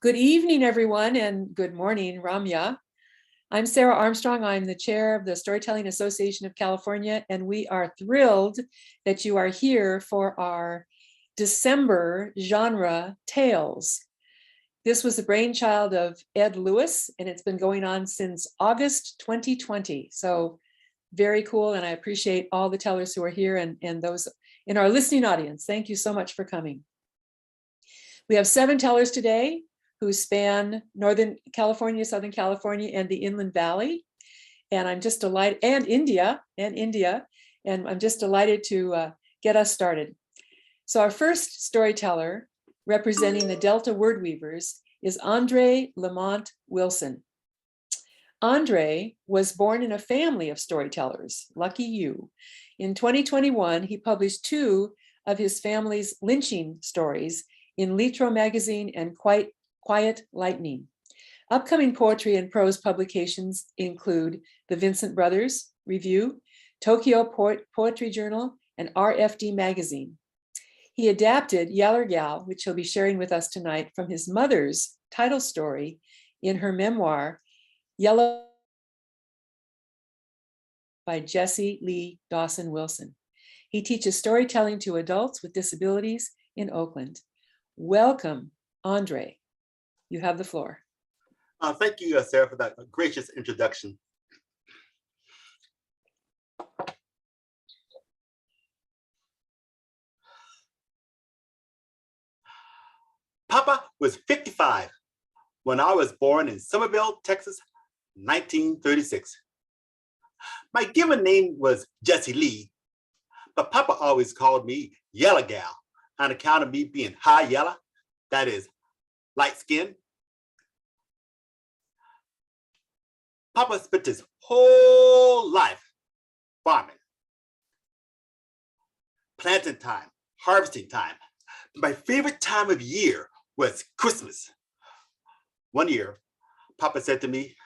Good evening, everyone, and good morning, Ramya. I'm Sarah Armstrong. I'm the chair of the Storytelling Association of California, and we are thrilled that you are here for our December genre tales. This was the brainchild of Ed Lewis, and it's been going on since August 2020. So very cool, and I appreciate all the tellers who are here and those in our listening audience. Thank you so much for coming. We have 7 tellers today who span Northern California, Southern California, and the Inland Valley. And I'm just delighted, and India, and I'm just delighted to get us started. So our first storyteller representing the Delta Word Weavers is Andre Lamont Wilson. Andre was born in a family of storytellers, lucky you. In 2021, he published 2 of his family's lynching stories in Litro magazine and Quiet Lightning. Upcoming poetry and prose publications include the Vincent Brothers Review, Tokyo Poetry Journal, and RFD Magazine. He adapted Yeller Gal, which he'll be sharing with us tonight, from his mother's title story in her memoir, Yellow, by Jessie Lee Dawson Wilson. He teaches storytelling to adults with disabilities in Oakland. Welcome, Andre. You have the floor. Thank you, Sarah, for that gracious introduction. Papa was 55 when I was born in Somerville, Texas, 1936. My given name was Jessie Lee, but Papa always called me Yellow Gal on account of me being high yellow, that is, light skin. Papa spent his whole life farming. Planting time, harvesting time. My favorite time of year was Christmas. One year, Papa said to me,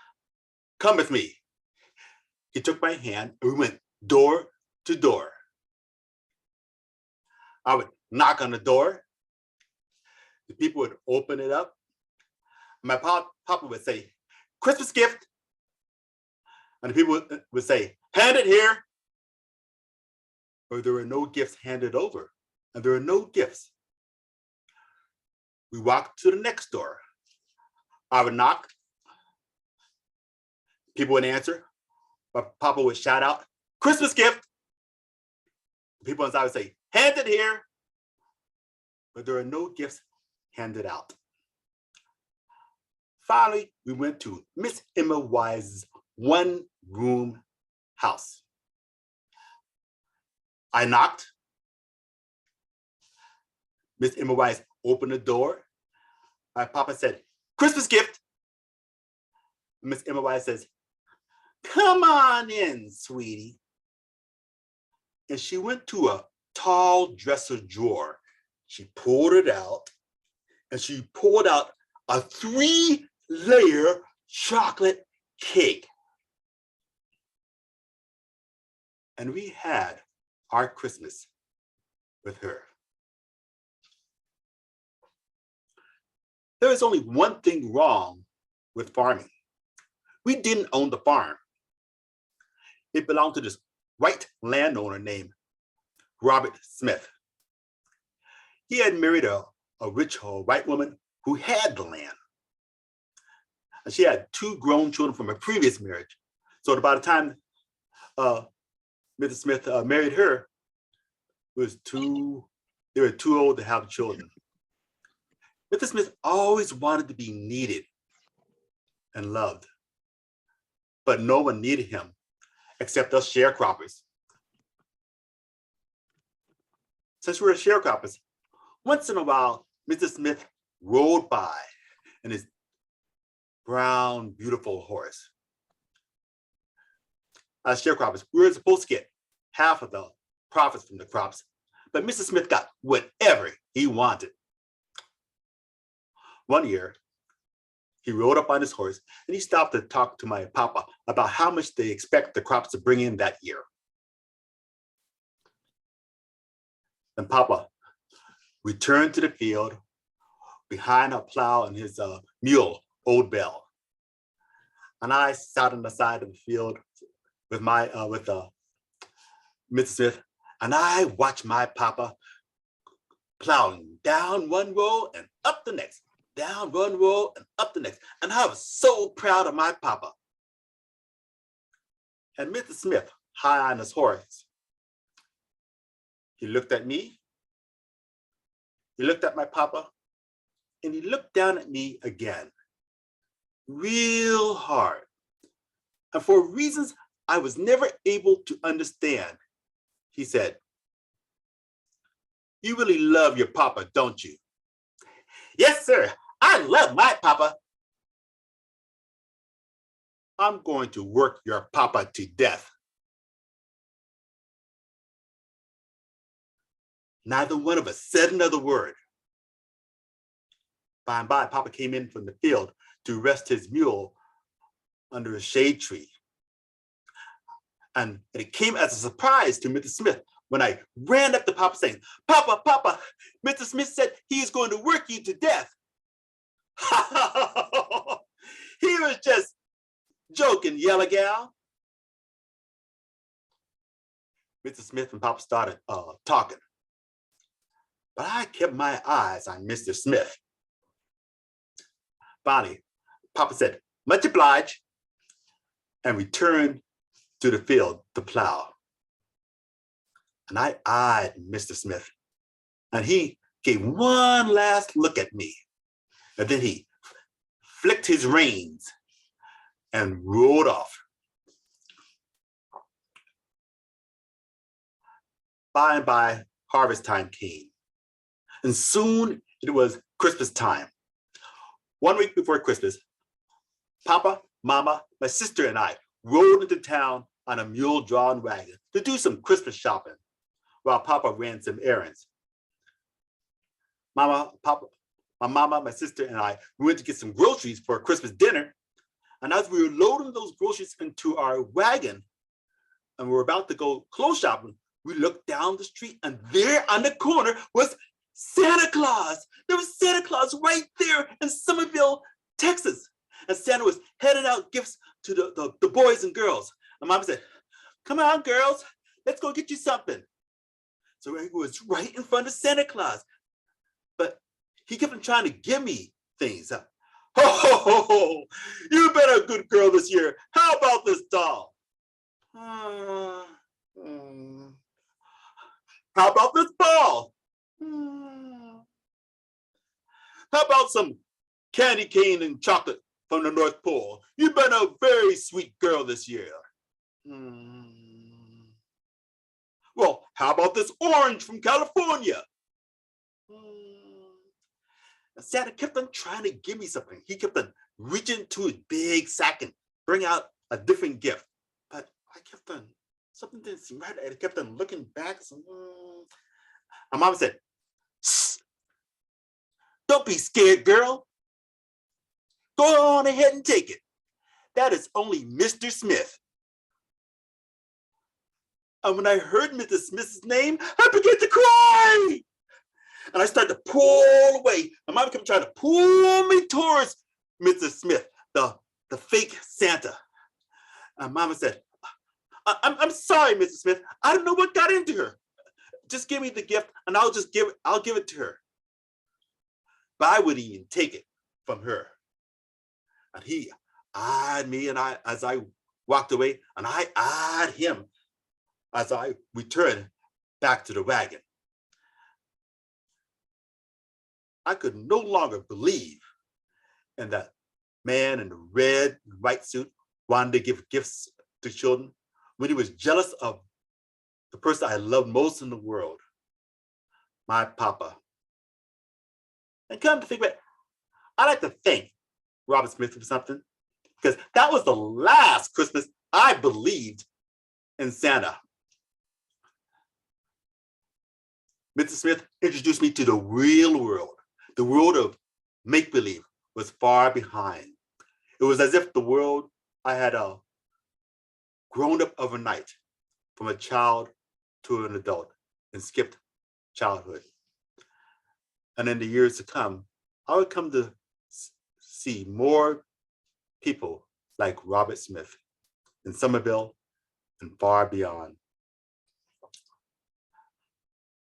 "Come with me." He took my hand and we went door to door. I would knock on the door. The people would open it up. My Papa would say, "Christmas gift." And the people would say, "Hand it here." Or there were no gifts handed over, and there were no gifts. We walked to the next door. I would knock. People would answer. But Papa would shout out, "Christmas gift." The people inside would say, "Hand it here." But there were no gifts handed out. Finally, we went to Miss Emma Wise's one-room house. I knocked. Miss Emma Wise opened the door. My Papa said, "Christmas gift." Miss Emma Wise says, "Come on in, sweetie." And she went to a tall dresser drawer. She pulled it out, and she pulled out a 3-layer chocolate cake. And we had our Christmas with her. There is only one thing wrong with farming. We didn't own the farm. It belonged to this white landowner named Robert Smith. He had married a rich white woman who had the land. And she had 2 grown children from a previous marriage. So by the time Mrs. Smith married her, they were too old to have children. Mr. Smith always wanted to be needed and loved, but no one needed him except us sharecroppers. Since we were sharecroppers, once in a while, Mr. Smith rode by in his brown, beautiful horse. As sharecroppers, we were supposed to get half of the profits from the crops, but Mr. Smith got whatever he wanted. One year, he rode up on his horse and he stopped to talk to my Papa about how much they expect the crops to bring in that year. And Papa returned to the field behind a plow and his mule, Old Bell. And I sat on the side of the field with Mrs. Smith, and I watched my papa plowing down one row and up the next, down one row and up the next. And I was so proud of my papa. And Mr. Smith, high on his horse, he looked at me, he looked at my papa, and he looked down at me again, real hard. And for reasons I was never able to understand, he said, "You really love your papa, don't you?" "Yes, sir, I love my papa." "I'm going to work your papa to death." Neither one of us said another word. By and by, papa came in from the field to rest his mule under a shade tree. And it came as a surprise to Mr. Smith when I ran up to papa saying, "Papa, papa, Mr. Smith said he is going to work you to death." He was just joking, yellow gal. Mr. Smith and papa started talking, but I kept my eyes on Mr. Smith. Finally, papa said, "Much obliged," and returned to the field to plow. And I eyed Mr. Smith, and he gave one last look at me, and then he flicked his reins and rode off. By and by, harvest time came, and soon it was Christmas time. 1 week before Christmas, papa, mama, my sister, and I rode into town on a mule-drawn wagon to do some Christmas shopping, while papa ran some errands. My mama, my sister, and I went to get some groceries for Christmas dinner. And as we were loading those groceries into our wagon and we were about to go clothes shopping, we looked down the street, and there on the corner was Santa Claus. There was Santa Claus right there in Somerville, Texas. And Santa was handing out gifts to the boys and girls. And mama said, "Come on, girls, let's go get you something." So he was right in front of Santa Claus. But he kept on trying to give me things. "Ho, ho, ho, ho, you've been a good girl this year. How about this doll? How about this ball? How about some candy cane and chocolate from the North Pole? You've been a very sweet girl this year. Well, how about this orange from California?" And Santa kept on trying to give me something. He kept on reaching into his big sack and bring out a different gift. But I kept on, something didn't seem right. I kept on looking back. And mama said, "Shh, don't be scared, girl. Go on ahead and take it. That is only Mr. Smith." And when I heard Mr. Smith's name, I began to cry. And I started to pull away. And mama kept trying to pull me towards Mr. Smith, the fake Santa. And mama said, I'm sorry, Mr. Smith. I don't know what got into her. Just give me the gift and I'll give it to her." But I wouldn't even take it from her. And he eyed me as I walked away, and I eyed him as I returned back to the wagon. I could no longer believe in that man in the red and white suit wanted to give gifts to children when he was jealous of the person I loved most in the world, my papa. And come to think of it, I'd like to thank Robert Smith for something, because that was the last Christmas I believed in Santa. Mr. Smith introduced me to the real world. The world of make-believe was far behind. It was as if the world I had grown up overnight from a child to an adult and skipped childhood. And in the years to come, I would come to see more people like Robert Smith in Somerville and far beyond.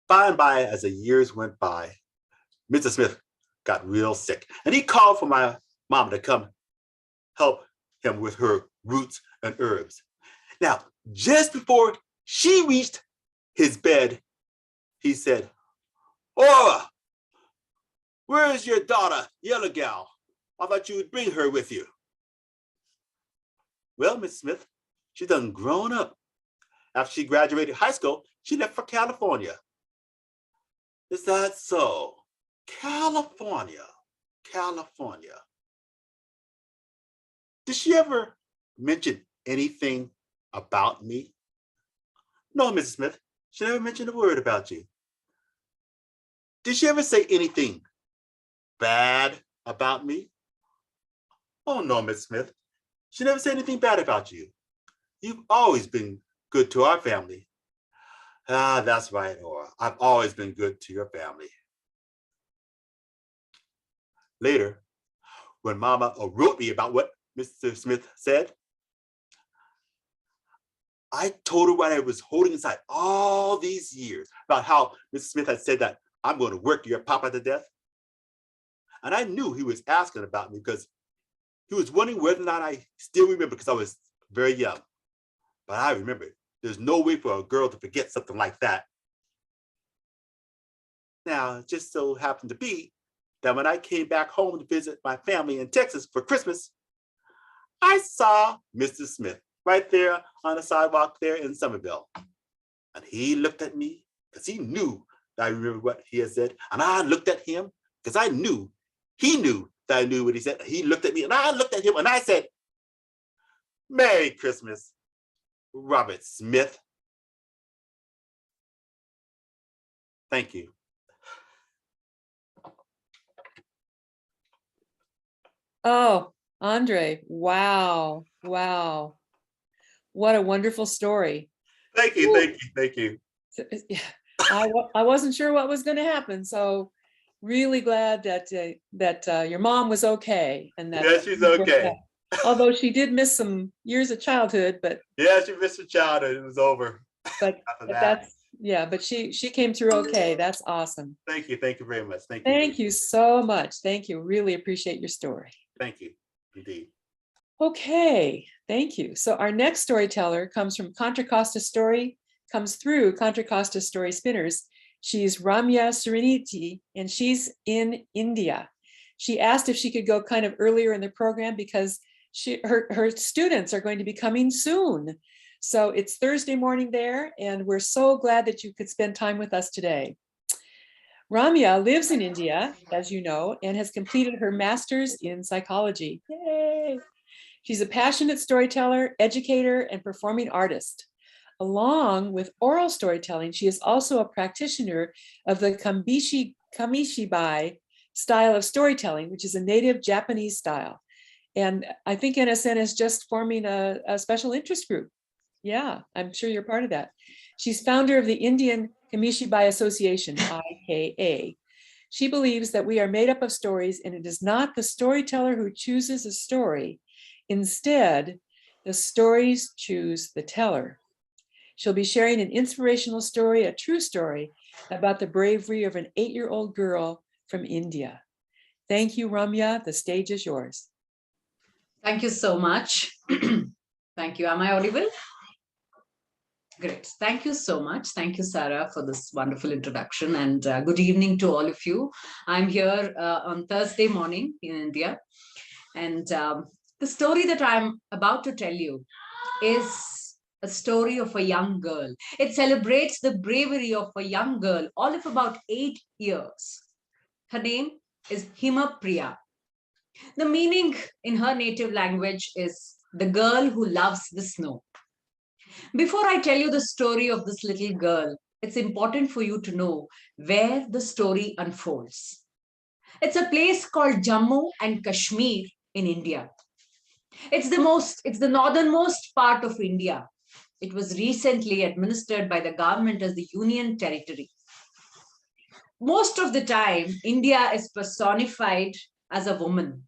By and by, as the years went by, Mr. Smith got real sick, and he called for my mom to come help him with her roots and herbs. Now, just before she reached his bed, he said, "Aura, where is your daughter, Yellow Gal? I thought you would bring her with you." Well, Miss Smith, she done grown up. After she graduated high school, she left for California. Is that so? California, California. Did she ever mention anything about me? No, Mrs. Smith, she never mentioned a word about you. Did she ever say anything bad about me? Oh, no, Miss Smith, she never said anything bad about you. You've always been good to our family. Ah, that's right, Aura. I've always been good to your family. Later, when Mama wrote me about what Mr. Smith said, I told her what I was holding inside all these years about how Mr. Smith had said that I'm going to work your papa to death. And I knew he was asking about me because he was wondering whether or not I still remember, because I was very young. But I remember. There's no way for a girl to forget something like that. Now, it just so happened to be that when I came back home to visit my family in Texas for Christmas, I saw Mr. Smith right there on the sidewalk there in Somerville. And he looked at me because he knew that I remembered what he had said. And I looked at him because I knew he knew that I knew what he said. He looked at me and I looked at him and I said, "Merry Christmas, Robert Smith." Thank you. Oh, Andre, wow, wow. What a wonderful story. Thank you, thank you, thank you. I wasn't sure what was going to happen, so really glad that your mom was okay and that. Yeah, she's okay. Although she did miss some years of childhood, but yeah, she missed her childhood. It was over. But she came through okay. That's awesome. Thank you very much. Thank you so much. Thank you. Really appreciate your story. Thank you, indeed. Okay, thank you. So our next storyteller comes through Contra Costa Story Spinners. She's Ramya Serenity, and she's in India. She asked if she could go kind of earlier in the program because her students are going to be coming soon. So it's Thursday morning there, and we're so glad that you could spend time with us today. Ramya lives in India, as you know, and has completed her master's in psychology. Yay! She's a passionate storyteller, educator, and performing artist. Along with oral storytelling, she is also a practitioner of the Kamishibai style of storytelling, which is a native Japanese style. And I think NSN is just forming a special interest group. Yeah, I'm sure you're part of that. She's founder of the Indian Kamishibai Association, IKA. She believes that we are made up of stories, and it is not the storyteller who chooses a story. Instead, the stories choose the teller. She'll be sharing an inspirational story, a true story, about the bravery of an 8-year-old girl from India. Thank you, Ramya. The stage is yours. Thank you so much. Thank you. Am I audible? Great. Thank you so much. Thank you, Sarah, for this wonderful introduction, and good evening to all of you. I'm here on Thursday morning in India, and the story that I'm about to tell you is a story of a young girl. It celebrates the bravery of a young girl, all of about 8 years. Her name is Hima Priya. The meaning in her native language is the girl who loves the snow. Before I tell you the story of this little girl, it's important for you to know where the story unfolds. It's a place called Jammu and Kashmir in India. It's the northernmost part of India. It was recently administered by the government as the Union Territory. most of the time, India is personified as a woman,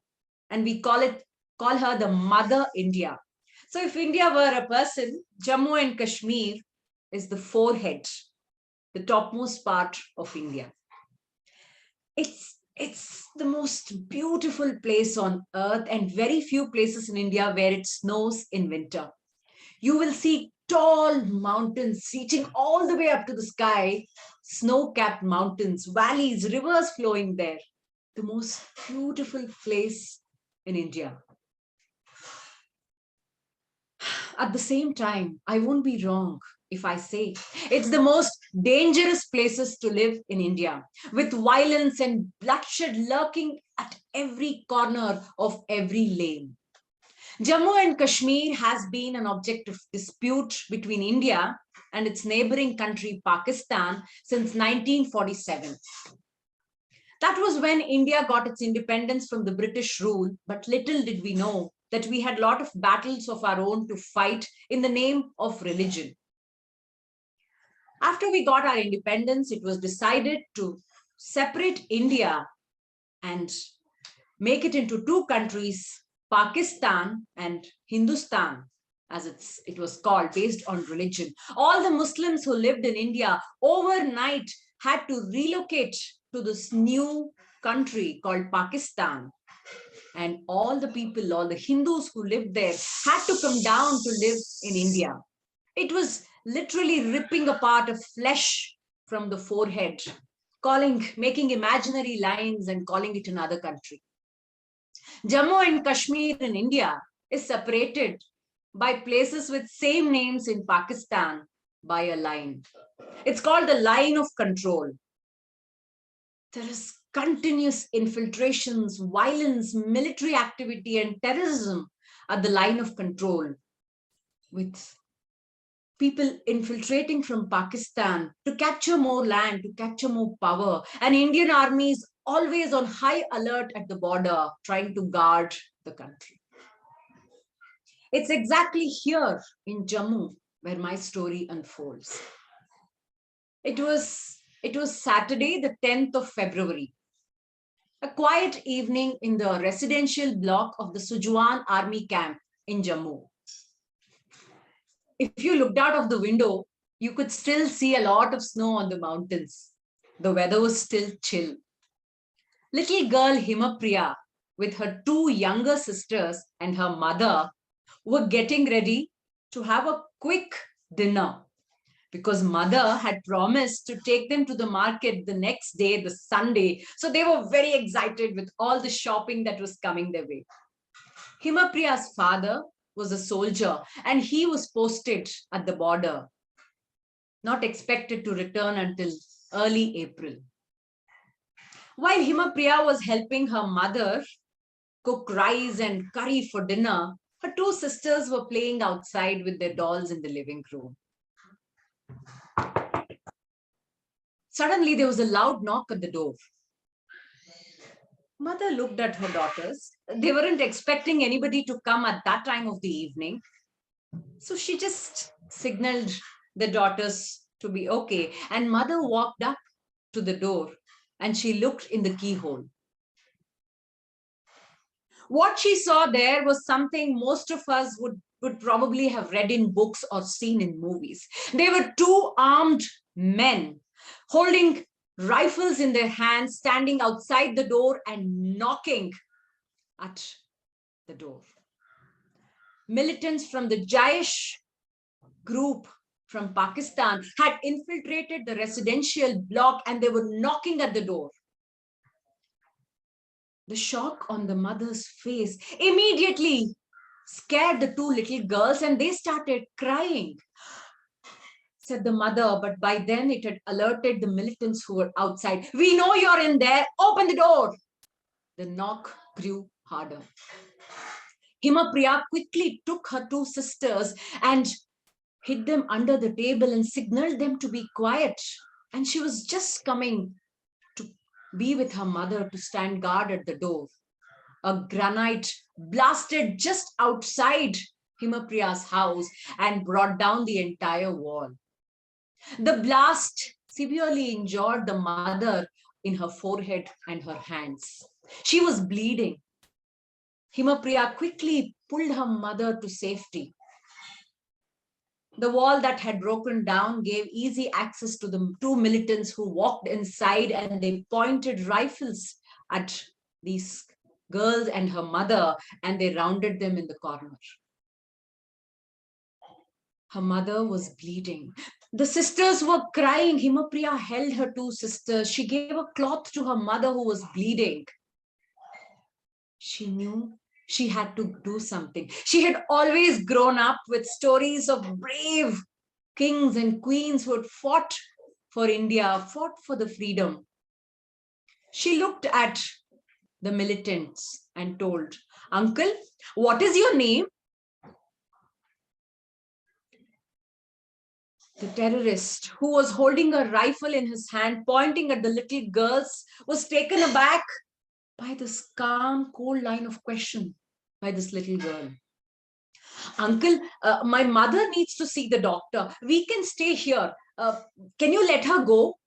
and we call her the Mother India. So if India were a person, Jammu and Kashmir is the forehead, the topmost part of India. It's the most beautiful place on earth, and very few places in India where it snows in winter. You will see tall mountains reaching all the way up to the sky, snow-capped mountains, valleys, rivers flowing there. The most beautiful place in India. At the same time, I won't be wrong if I say it's the most dangerous places to live in India, with violence and bloodshed lurking at every corner of every lane. Jammu and Kashmir has been an object of dispute between India and its neighboring country, Pakistan, since 1947. That was when India got its independence from the British rule, but little did we know that we had a lot of battles of our own to fight in the name of religion. After we got our independence, it was decided to separate India and make it into two countries, Pakistan and Hindustan, as it was called, based on religion. All the Muslims who lived in India overnight had to relocate to this new country called Pakistan. And all the people, all the Hindus who lived there had to come down to live in India. It was literally ripping apart of flesh from the forehead, making imaginary lines and calling it another country. Jammu and Kashmir in India is separated by places with same names in Pakistan by a line. It's called the line of control. There is continuous infiltrations, violence, military activity, and terrorism at the line of control, with people infiltrating from Pakistan to capture more land, to capture more power, and Indian armies always on high alert at the border, trying to guard the country. It's exactly here in Jammu where my story unfolds. It was Saturday, the 10th of February, a quiet evening in the residential block of the Sujuan army camp in Jammu. If you looked out of the window, you could still see a lot of snow on the mountains. The weather was still chill. Little girl Himapriya, with her two younger sisters and her mother, were getting ready to have a quick dinner, because mother had promised to take them to the market the next day, the Sunday. So they were very excited with all the shopping that was coming their way. Himapriya's father was a soldier, and he was posted at the border, not expected to return until early April. While Himapriya was helping her mother cook rice and curry for dinner, her two sisters were playing outside with their dolls in the living room. Suddenly, there was a loud knock at the door. Mother looked at her daughters. They weren't expecting anybody to come at that time of the evening. So she just signaled the daughters to be okay. And mother walked up to the door and she looked in the keyhole. What she saw there was something most of us would probably have read in books or seen in movies. They were two armed men holding rifles in their hands, standing outside the door and knocking at the door. Militants from the Jaish group from Pakistan had infiltrated the residential block and they were knocking at the door. The shock on the mother's face immediately scared the two little girls and they started crying, said the mother, but by then it had alerted the militants who were outside. We know you're in there, open the door. The knock grew harder. Himapriya quickly took her two sisters and hid them under the table and signaled them to be quiet. And she was just coming to be with her mother to stand guard at the door. A granite blasted just outside Himapriya's house and brought down the entire wall. The blast severely injured the mother in her forehead and her hands. She was bleeding. Himapriya quickly pulled her mother to safety. The wall that had broken down gave easy access to the two militants who walked inside, and they pointed rifles at these girls and her mother, and they rounded them in the corner. Her mother was bleeding. The sisters were crying. Himapriya held her two sisters. She gave a cloth to her mother who was bleeding. She knew she had to do something. She had always grown up with stories of brave kings and queens who had fought for India, fought for the freedom. She looked at the militants and told, "Uncle, what is your name?" The terrorist, who was holding a rifle in his hand, pointing at the little girls, was taken aback by this calm, cold line of question by this little girl. "Uncle, my mother needs to see the doctor. We can stay here. Can you let her go?"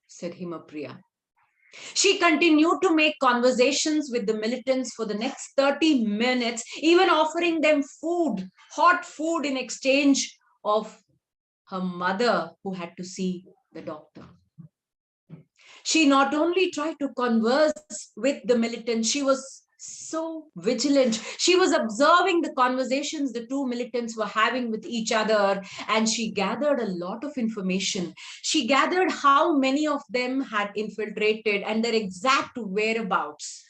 said Himapriya. She continued to make conversations with the militants for the next 30 minutes, even offering them food, hot food, in exchange of her mother who had to see the doctor. She not only tried to converse with the militants, she was so vigilant. She was observing the conversations the two militants were having with each other, and she gathered a lot of information. She gathered how many of them had infiltrated and their exact whereabouts.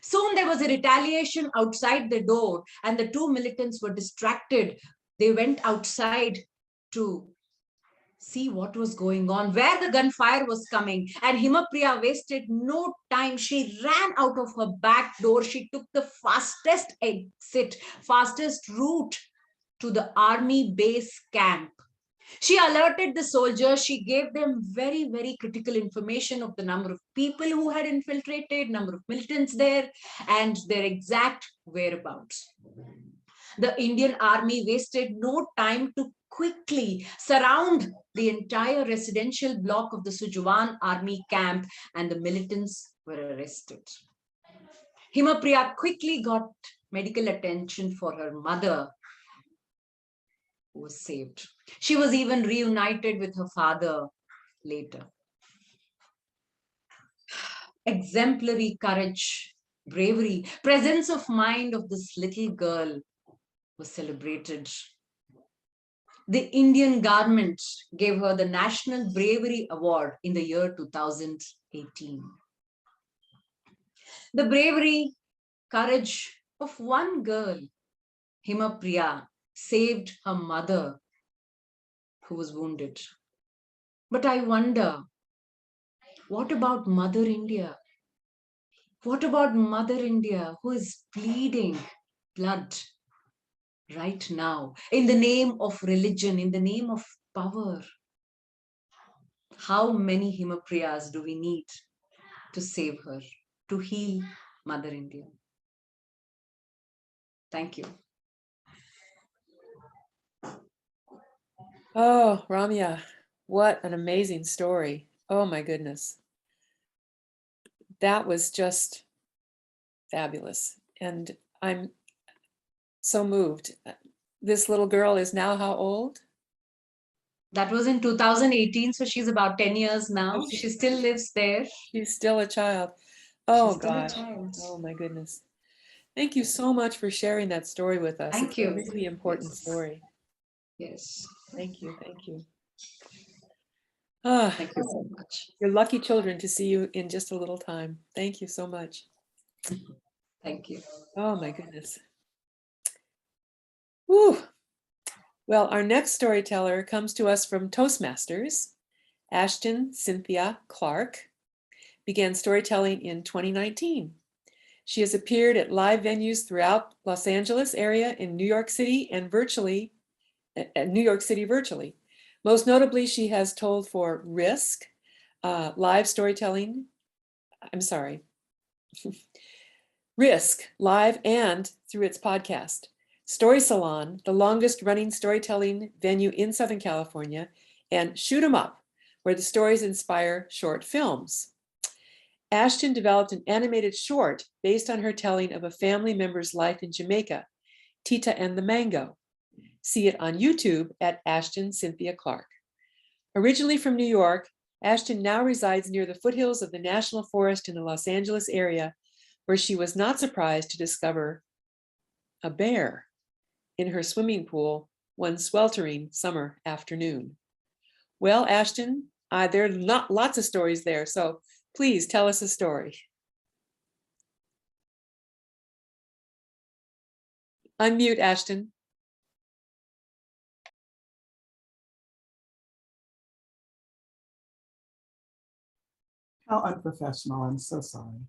Soon there was a retaliation outside the door, and the two militants were distracted. They went outside to see what was going on, where the gunfire was coming. And Himapriya wasted no time. She ran out of her back door. She took the fastest exit, fastest route to the army base camp. She alerted the soldiers. She gave them very, very critical information of the number of people who had infiltrated, number of militants there, and their exact whereabouts. The Indian army wasted no time to quickly surround the entire residential block of the Sujawan army camp, and the militants were arrested. Himapriya quickly got medical attention for her mother, who was saved. She was even reunited with her father later. Exemplary courage, bravery, presence of mind of this little girl was celebrated. The Indian government gave her the National Bravery Award in the year 2018. The bravery, courage of one girl, Himapriya, saved her mother who was wounded. But I wonder, what about Mother India? What about Mother India who is bleeding blood right now in the name of religion, in the name of power? How many Himapriyas do we need to save her, to heal Mother India? Thank you. Oh, Ramya, what an amazing story. Oh my goodness. That was just fabulous. And I'm so moved. This little girl is now how old? That was in 2018, so she's about 10 years now. Oh, She still lives there. She's still a child. Oh She's still a gosh. child. Oh my goodness. Thank you so much for sharing that story with us. Thank It's you. a really important Yes. story. Yes. Thank you. Thank you. Ah, Thank you so much. you're lucky children to see you in just a little time. Thank you so much. Thank you. Oh my goodness. Whew. Well, our next storyteller comes to us from Toastmasters. Ashton Cynthia Clark began storytelling in 2019. She has appeared at live venues throughout Los Angeles area, in New York City, and virtually. Most notably, she has told for Risk, live storytelling. I'm sorry. Risk, live and through its podcast. Story Salon, the longest running storytelling venue in Southern California, and Shoot 'em Up, where the stories inspire short films. Ashton developed an animated short based on her telling of a family member's life in Jamaica, Tita and the Mango. See it on YouTube at Ashton Cynthia Clark. Originally from New York, Ashton now resides near the foothills of the National Forest in the Los Angeles area, where she was not surprised to discover a bear in her swimming pool one sweltering summer afternoon. Well, Ashton, there are lots of stories there, so please tell us a story. Unmute, Ashton. How unprofessional, I'm so sorry.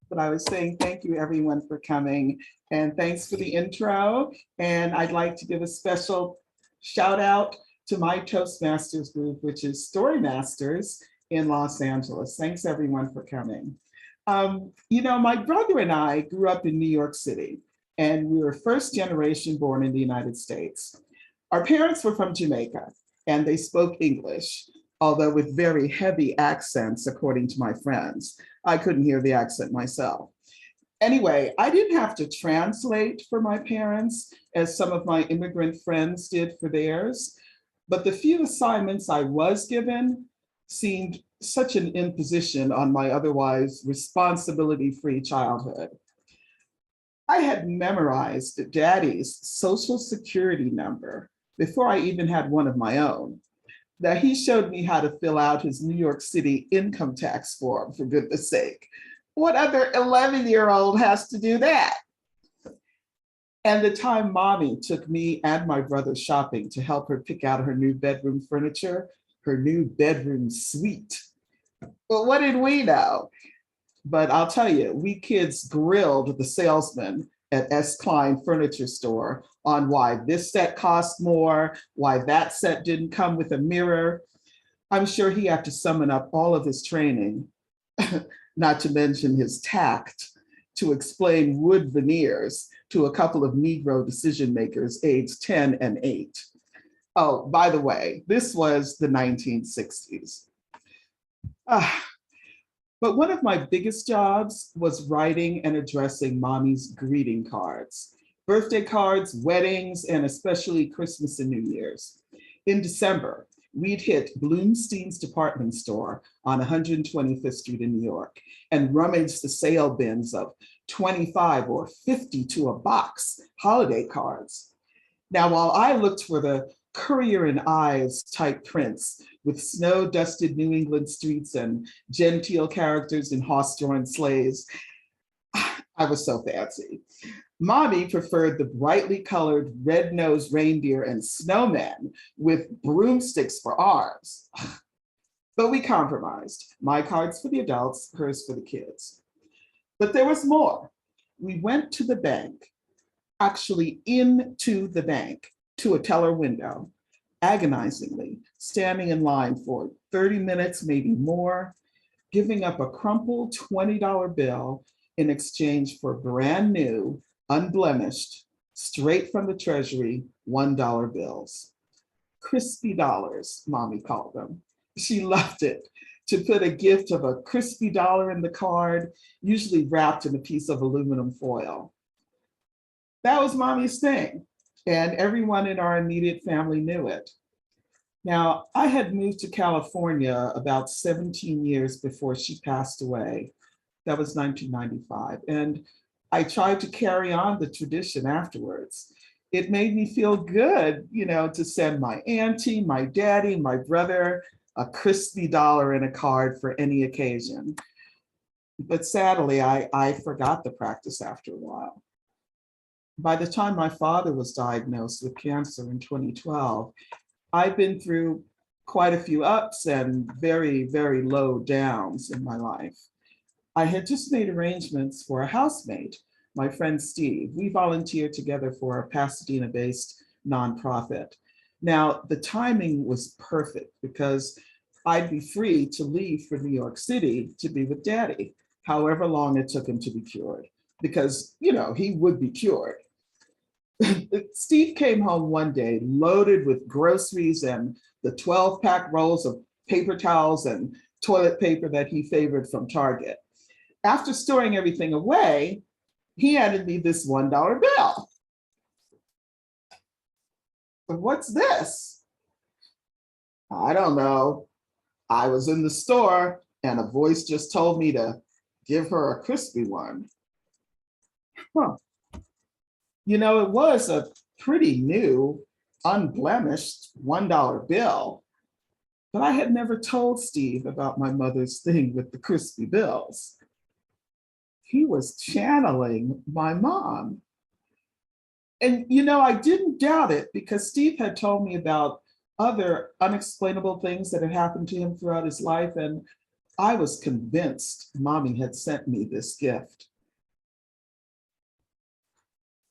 But I was saying thank you everyone for coming and thanks for the intro. And I'd like to give a special shout out to my Toastmasters group, which is Story Masters in Los Angeles. Thanks everyone for coming. You know, my brother and I grew up in New York City and we were first generation born in the United States. Our parents were from Jamaica and they spoke English, although with very heavy accents, according to my friends. I couldn't hear the accent myself. Anyway, I didn't have to translate for my parents as some of my immigrant friends did for theirs, but the few assignments I was given seemed such an imposition on my otherwise responsibility-free childhood. I had memorized Daddy's Social Security number before I even had one of my own. That he showed me how to fill out his New York City income tax form, for goodness sake. What other 11-year-old has to do that? And the time Mommy took me and my brother shopping to help her pick out her new bedroom furniture, her new bedroom suite. Well, what did we know? But I'll tell you, we kids grilled the salesman at S. Klein Furniture Store on why this set cost more, why that set didn't come with a mirror. I'm sure he had to summon up all of his training, not to mention his tact, to explain wood veneers to a couple of Negro decision makers aged 10 and 8. Oh, by the way, this was the 1960s. But one of my biggest jobs was writing and addressing Mommy's greeting cards, birthday cards, weddings, and especially Christmas and New Year's. In December, we'd hit Bloomstein's department store on 125th Street in New York and rummage the sale bins of 25 or 50 to a box holiday cards. Now, while I looked for the Currier and Ives type prints with snow-dusted New England streets and genteel characters in horse-drawn sleighs, I was so fancy. Mommy preferred the brightly colored red-nosed reindeer and snowmen with broomsticks for arms. But we compromised. My cards for the adults, hers for the kids. But there was more. We went to the bank, actually into the bank, to a teller window, agonizingly standing in line for 30 minutes, maybe more, giving up a crumpled $20 bill in exchange for brand new, unblemished, straight from the treasury, $1 bills. Crispy dollars, Mommy called them. She loved it, to put a gift of a crispy dollar in the card, usually wrapped in a piece of aluminum foil. That was Mommy's thing, and everyone in our immediate family knew it. Now, I had moved to California about 17 years before she passed away. That was 1995, and I tried to carry on the tradition afterwards. It made me feel good, you know, to send my auntie, my daddy, my brother, a crispy dollar in a card for any occasion. But sadly, I forgot the practice after a while. By the time my father was diagnosed with cancer in 2012, I've been through quite a few ups and very, very low downs in my life. I had just made arrangements for a housemate, my friend Steve. We volunteered together for a Pasadena-based nonprofit. Now, the timing was perfect because I'd be free to leave for New York City to be with Daddy, however long it took him to be cured, because, you know, he would be cured. Steve came home one day loaded with groceries and the 12-pack rolls of paper towels and toilet paper that he favored from Target. After storing everything away, he handed me this $1 bill. What's this? I don't know. I was in the store and a voice just told me to give her a crispy one. Huh. You know, it was a pretty new, unblemished $1 bill, but I had never told Steve about my mother's thing with the crispy bills. He was channeling my mom. And, you know, I didn't doubt it because Steve had told me about other unexplainable things that had happened to him throughout his life. And I was convinced Mommy had sent me this gift.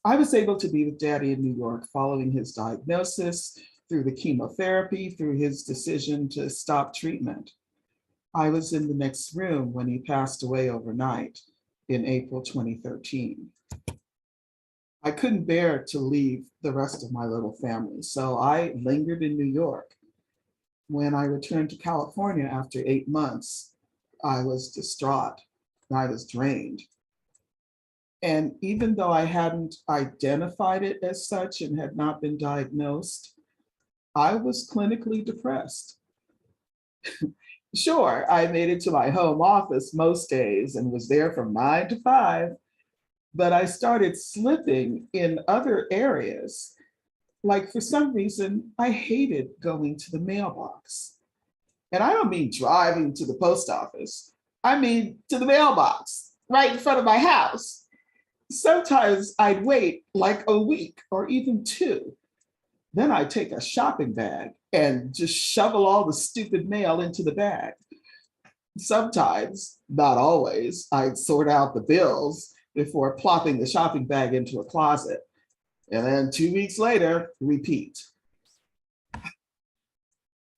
I was able to be with Daddy in New York following his diagnosis, through the chemotherapy, through his decision to stop treatment. I was in the next room when he passed away overnight in April 2013. I couldn't bear to leave the rest of my little family, so I lingered in New York. When I returned to California after 8 months, I was distraught. I was drained. And even though I hadn't identified it as such and had not been diagnosed, I was clinically depressed. Sure, I made it to my home office most days and was there from 9 to 5, but I started slipping in other areas. Like for some reason, I hated going to the mailbox. And I don't mean driving to the post office. I mean to the mailbox right in front of my house. Sometimes I'd wait like a week or even 2. Then I'd take a shopping bag and just shovel all the stupid mail into the bag. Sometimes, not always, I'd sort out the bills before plopping the shopping bag into a closet. And then 2 weeks later, repeat.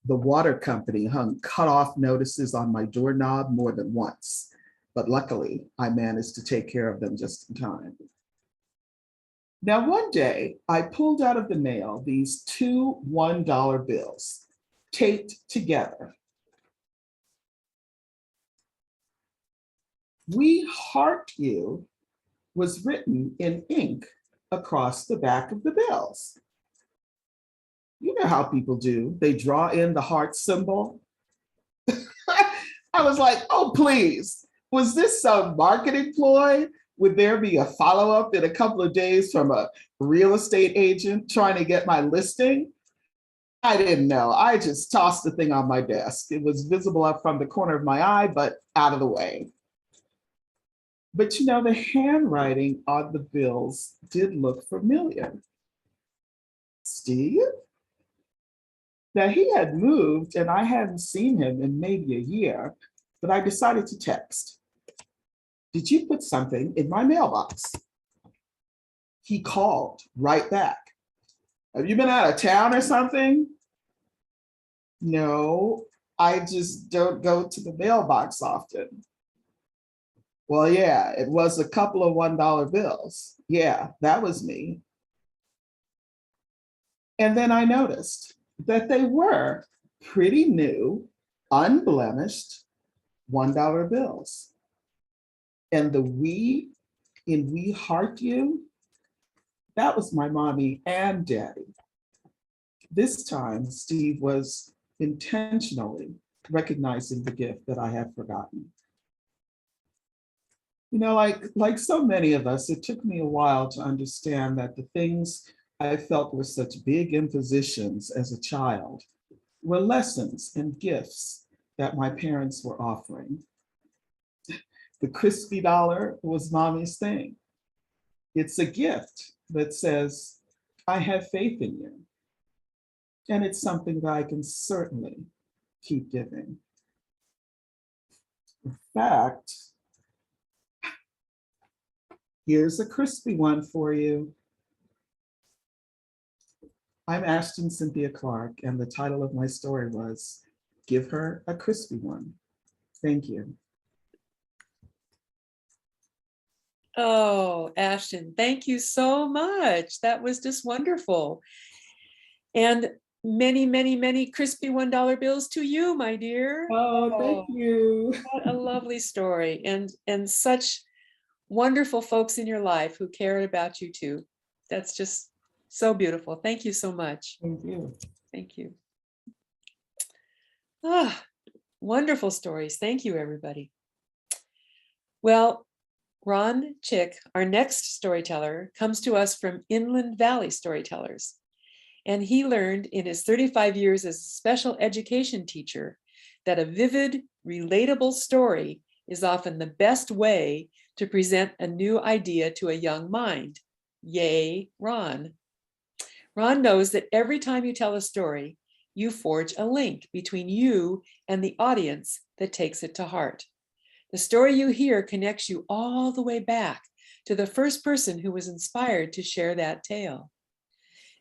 The water company hung cutoff notices on my doorknob more than once, but luckily I managed to take care of them just in time. Now, one day I pulled out of the mail these 2 $1 bills taped together. "We heart you" was written in ink across the back of the bills. You know how people do. They draw in the heart symbol. I was like, oh, please, was this some marketing ploy? Would there be a follow-up in a couple of days from a real estate agent trying to get my listing? I didn't know. I just tossed the thing on my desk. It was visible up from the corner of my eye, but out of the way. But you know, the handwriting on the bills did look familiar. Steve? Now, he had moved and I hadn't seen him in maybe a year, but I decided to text. "Did you put something in my mailbox?" He called right back. "Have you been out of town or something?" "No, I just don't go to the mailbox often." "Well, yeah, it was a couple of $1 bills. Yeah, that was me." And then I noticed that they were pretty new, unblemished $1 bills. And the "we" in "we heart you," that was my mommy and daddy. This time, Steve was intentionally recognizing the gift that I had forgotten. You know, like so many of us, it took me a while to understand that the things I felt were such big impositions as a child were lessons and gifts that my parents were offering. The crispy dollar was Mommy's thing. It's a gift that says, I have faith in you. And it's something that I can certainly keep giving. In fact, here's a crispy one for you. I'm Ashton Cynthia Clark, and the title of my story was Give Her a Crispy One. Thank you. Oh, Ashton, thank you so much. That was just wonderful. And many, many, many crispy $1 bills to you, my dear. Oh, thank you. What a lovely story, and such wonderful folks in your life who cared about you too. That's just so beautiful. Thank you so much. Thank you. Thank you. Ah, wonderful stories. Thank you, everybody. Well, Ron Chick, our next storyteller, comes to us from Inland Valley Storytellers. And he learned in his 35 years as a special education teacher that a vivid, relatable story is often the best way to present a new idea to a young mind. Yay, Ron. Ron knows that every time you tell a story, you forge a link between you and the audience that takes it to heart. The story you hear connects you all the way back to the first person who was inspired to share that tale.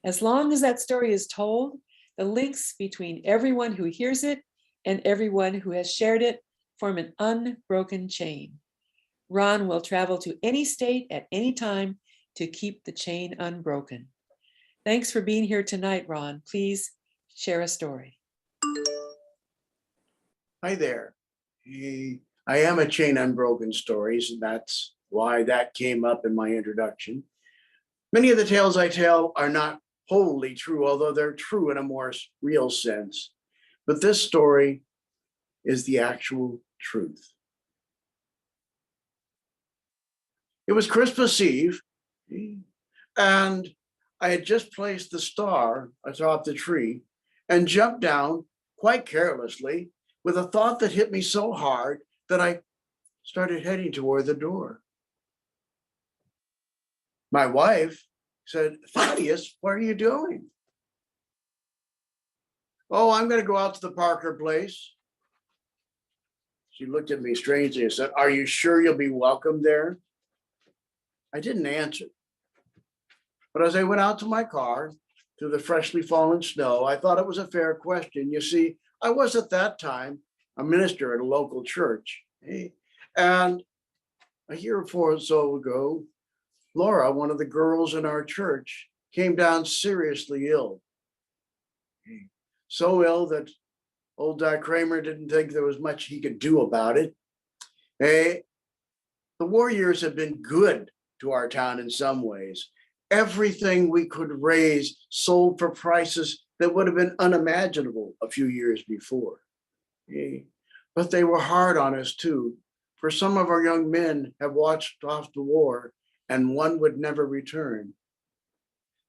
As long as that story is told, the links between everyone who hears it and everyone who has shared it form an unbroken chain. Ron will travel to any state at any time to keep the chain unbroken. Thanks for being here tonight, Ron. Please share a story. Hi there. I am a chain unbroken stories, and that's why that came up in my introduction. Many of the tales I tell are not wholly true, although they're true in a more real sense. But this story is the actual truth. It was Christmas Eve, and I had just placed the star atop the tree and jumped down quite carelessly with a thought that hit me so hard that I started heading toward the door. My wife said, "Thaddeus, what are you doing?" "Oh, I'm going to go out to the Parker place." She looked at me strangely and said, "Are you sure you'll be welcome there?" I didn't answer. But as I went out to my car through the freshly fallen snow, I thought it was a fair question. You see, I was at that time a minister at a local church. And a year or so ago, Laura, one of the girls in our church, came down seriously ill. So ill that old Doc Kramer didn't think there was much he could do about it. The war years have been good to our town in some ways. Everything we could raise sold for prices that would have been unimaginable a few years before. But they were hard on us too, for some of our young men have watched off the war and one would never return.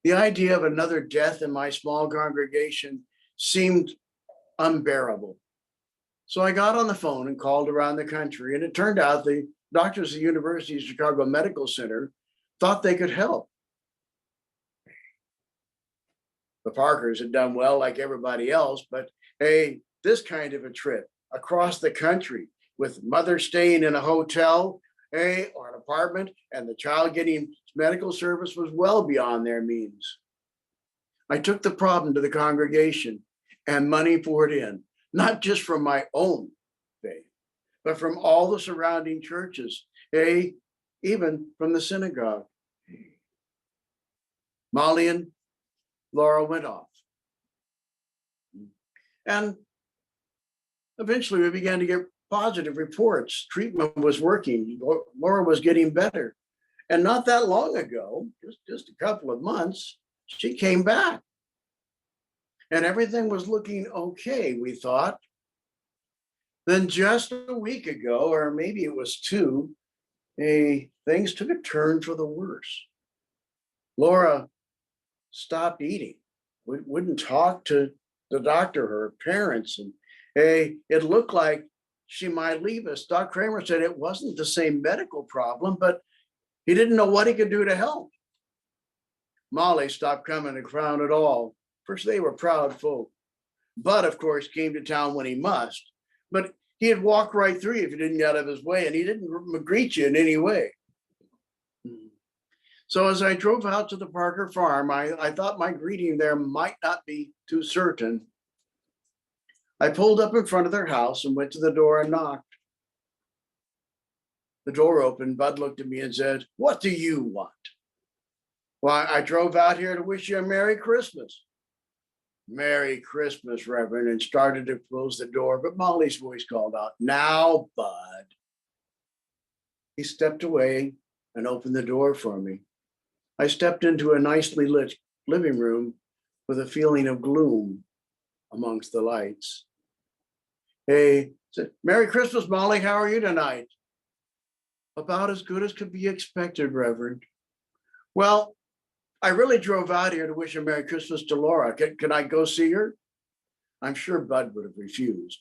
The idea of another death in my small congregation seemed unbearable. So I got on the phone and called around the country, and it turned out the doctors at the University of Chicago Medical Center thought they could help. The Parkers had done well like everybody else, but hey, this kind of a trip across the country with mother staying in a hotel, or an apartment, and the child getting medical service was well beyond their means. I took the problem to the congregation and money poured in, not just from my own faith, but from all the surrounding churches, even from the synagogue. Molly and Laura went off. And eventually we began to get positive reports. Treatment was working. Laura was getting better. And not that long ago, just a couple of months, she came back. And everything was looking okay, we thought. Then just a week ago, or maybe it was two, things took a turn for the worse. Laura stopped eating, wouldn't talk to the doctor, her parents, and it looked like she might leave us. Doc Kramer said it wasn't the same medical problem, but he didn't know what he could do to help. Molly stopped coming to Crown at all. First, they were proud folk. Bud, of course, came to town when he must, but he'd walk right through you if you didn't get out of his way, and he didn't greet you in any way. So as I drove out to the Parker farm, I thought my greeting there might not be too certain. I pulled up in front of their house and went to the door and knocked. The door opened. Bud looked at me and said, "What do you want?" "Well, I drove out here to wish you a Merry Christmas." "Merry Christmas, Reverend," and started to close the door, but Molly's voice called out, "Now, Bud." He stepped away and opened the door for me. I stepped into a nicely lit living room with a feeling of gloom amongst the lights. "Hey," said, "Merry Christmas, Molly. How are you tonight?" "About as good as could be expected, Reverend." "Well, I really drove out here to wish a Merry Christmas to Laura. Can I go see her?" I'm sure Bud would have refused,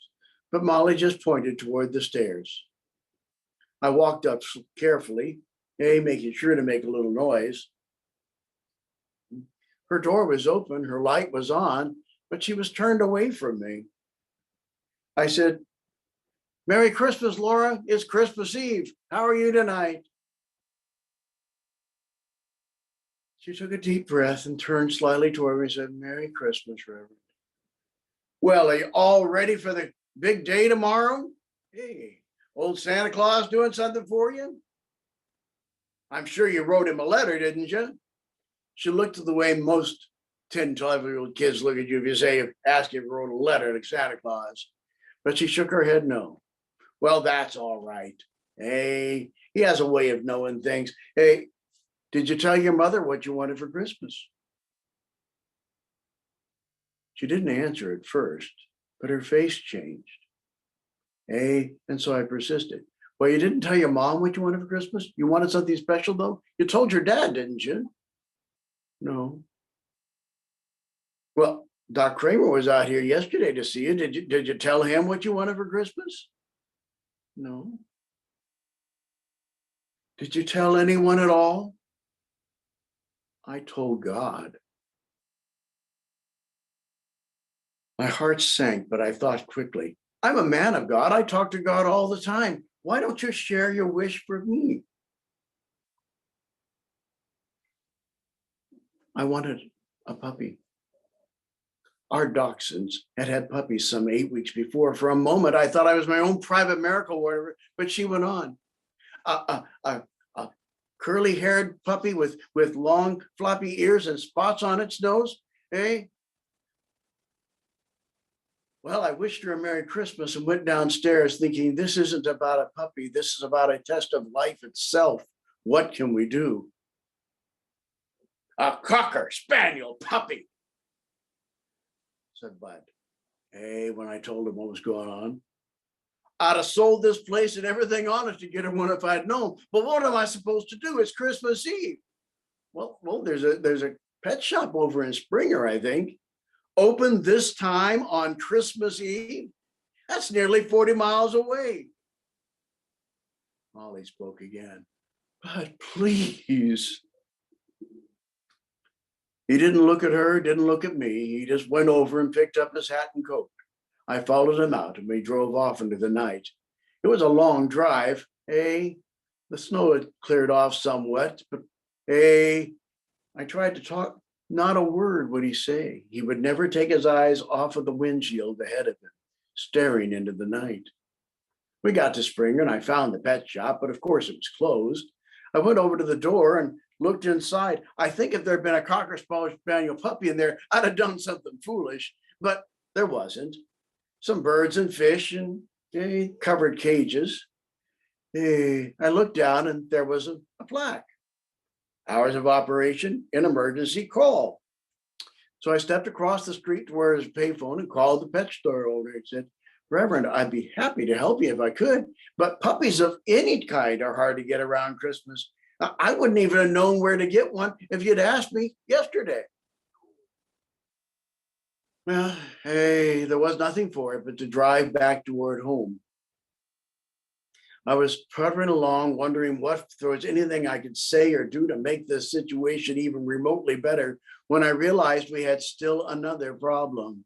but Molly just pointed toward the stairs. I walked up carefully, making sure to make a little noise. Her door was open, her light was on, but she was turned away from me. I said, "Merry Christmas, Laura. It's Christmas Eve. How are you tonight?" She took a deep breath and turned slightly toward me and said, "Merry Christmas, Reverend." "Well, are you all ready for the big day tomorrow? Hey, old Santa Claus doing something for you? I'm sure you wrote him a letter, didn't you?" She looked at the way most 10, 12-year-old kids look at you if you say, ask if you wrote a letter to Santa Claus. But she shook her head no. "Well, that's all right. Hey, he has a way of knowing things. Hey, did you tell your mother what you wanted for Christmas?" She didn't answer at first, but her face changed. And so I persisted. "Well, you didn't tell your mom what you wanted for Christmas? You wanted something special, though? You told your dad, didn't you?" "No." "Well, Doc Kramer was out here yesterday to see you. Did you tell him what you wanted for Christmas?" "No." "Did you tell anyone at all?" "I told God." My heart sank, but I thought quickly, I'm a man of God. I talk to God all the time. Why don't you share your wish for me? I wanted a puppy. Our dachshunds had had puppies some 8 weeks before. For a moment, I thought I was my own private miracle warrior, but she went on. A curly-haired puppy with long, floppy ears and spots on its nose, eh? Well, I wished her a Merry Christmas and went downstairs thinking, this isn't about a puppy. This is about a test of life itself. What can we do? A cocker spaniel puppy, said Bud. When I told him what was going on, I'd have sold this place and everything on it to get him one if I'd known. But what am I supposed to do? It's Christmas Eve. Well, there's a pet shop over in Springer, I think. Open this time on Christmas Eve? That's nearly 40 miles away. Molly spoke again. But please. He didn't look at her, didn't look at me. He just went over and picked up his hat and coat. I followed him out and we drove off into the night. It was a long drive. The snow had cleared off somewhat, but I tried to talk. Not a word would he say. He would never take his eyes off of the windshield ahead of him, staring into the night. We got to Springer and I found the pet shop, but of course it was closed. I went over to the door and looked inside. I think if there had been a cocker spaniel puppy in there, I'd have done something foolish, but there wasn't. Some birds and fish and covered cages. I looked down and there was a plaque. Hours of operation, an emergency call. So I stepped across the street to where his payphone and called the pet store owner and said, Reverend, I'd be happy to help you if I could, but puppies of any kind are hard to get around Christmas. I wouldn't even have known where to get one if you'd asked me yesterday. Well, there was nothing for it but to drive back toward home. I was puttering along, wondering if there was anything I could say or do to make this situation even remotely better, when I realized we had still another problem.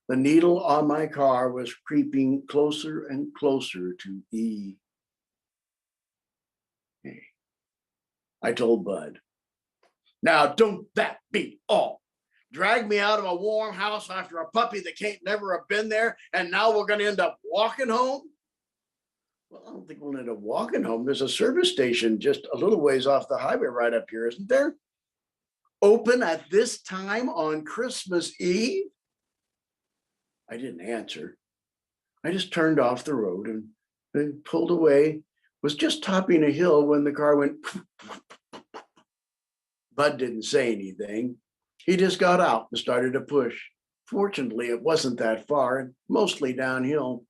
The needle on my car was creeping closer and closer to E. I told Bud, now don't that be all? Drag me out of a warm house after a puppy that can't never have been there, and now we're going to end up walking home? Well, I don't think we'll end up walking home. There's a service station just a little ways off the highway right up here, isn't there? open at this time on Christmas Eve? I didn't answer. I just turned off the road and pulled away, was just topping a hill when the car went. Bud didn't say anything. He just got out and started to push. Fortunately, it wasn't that far and mostly downhill.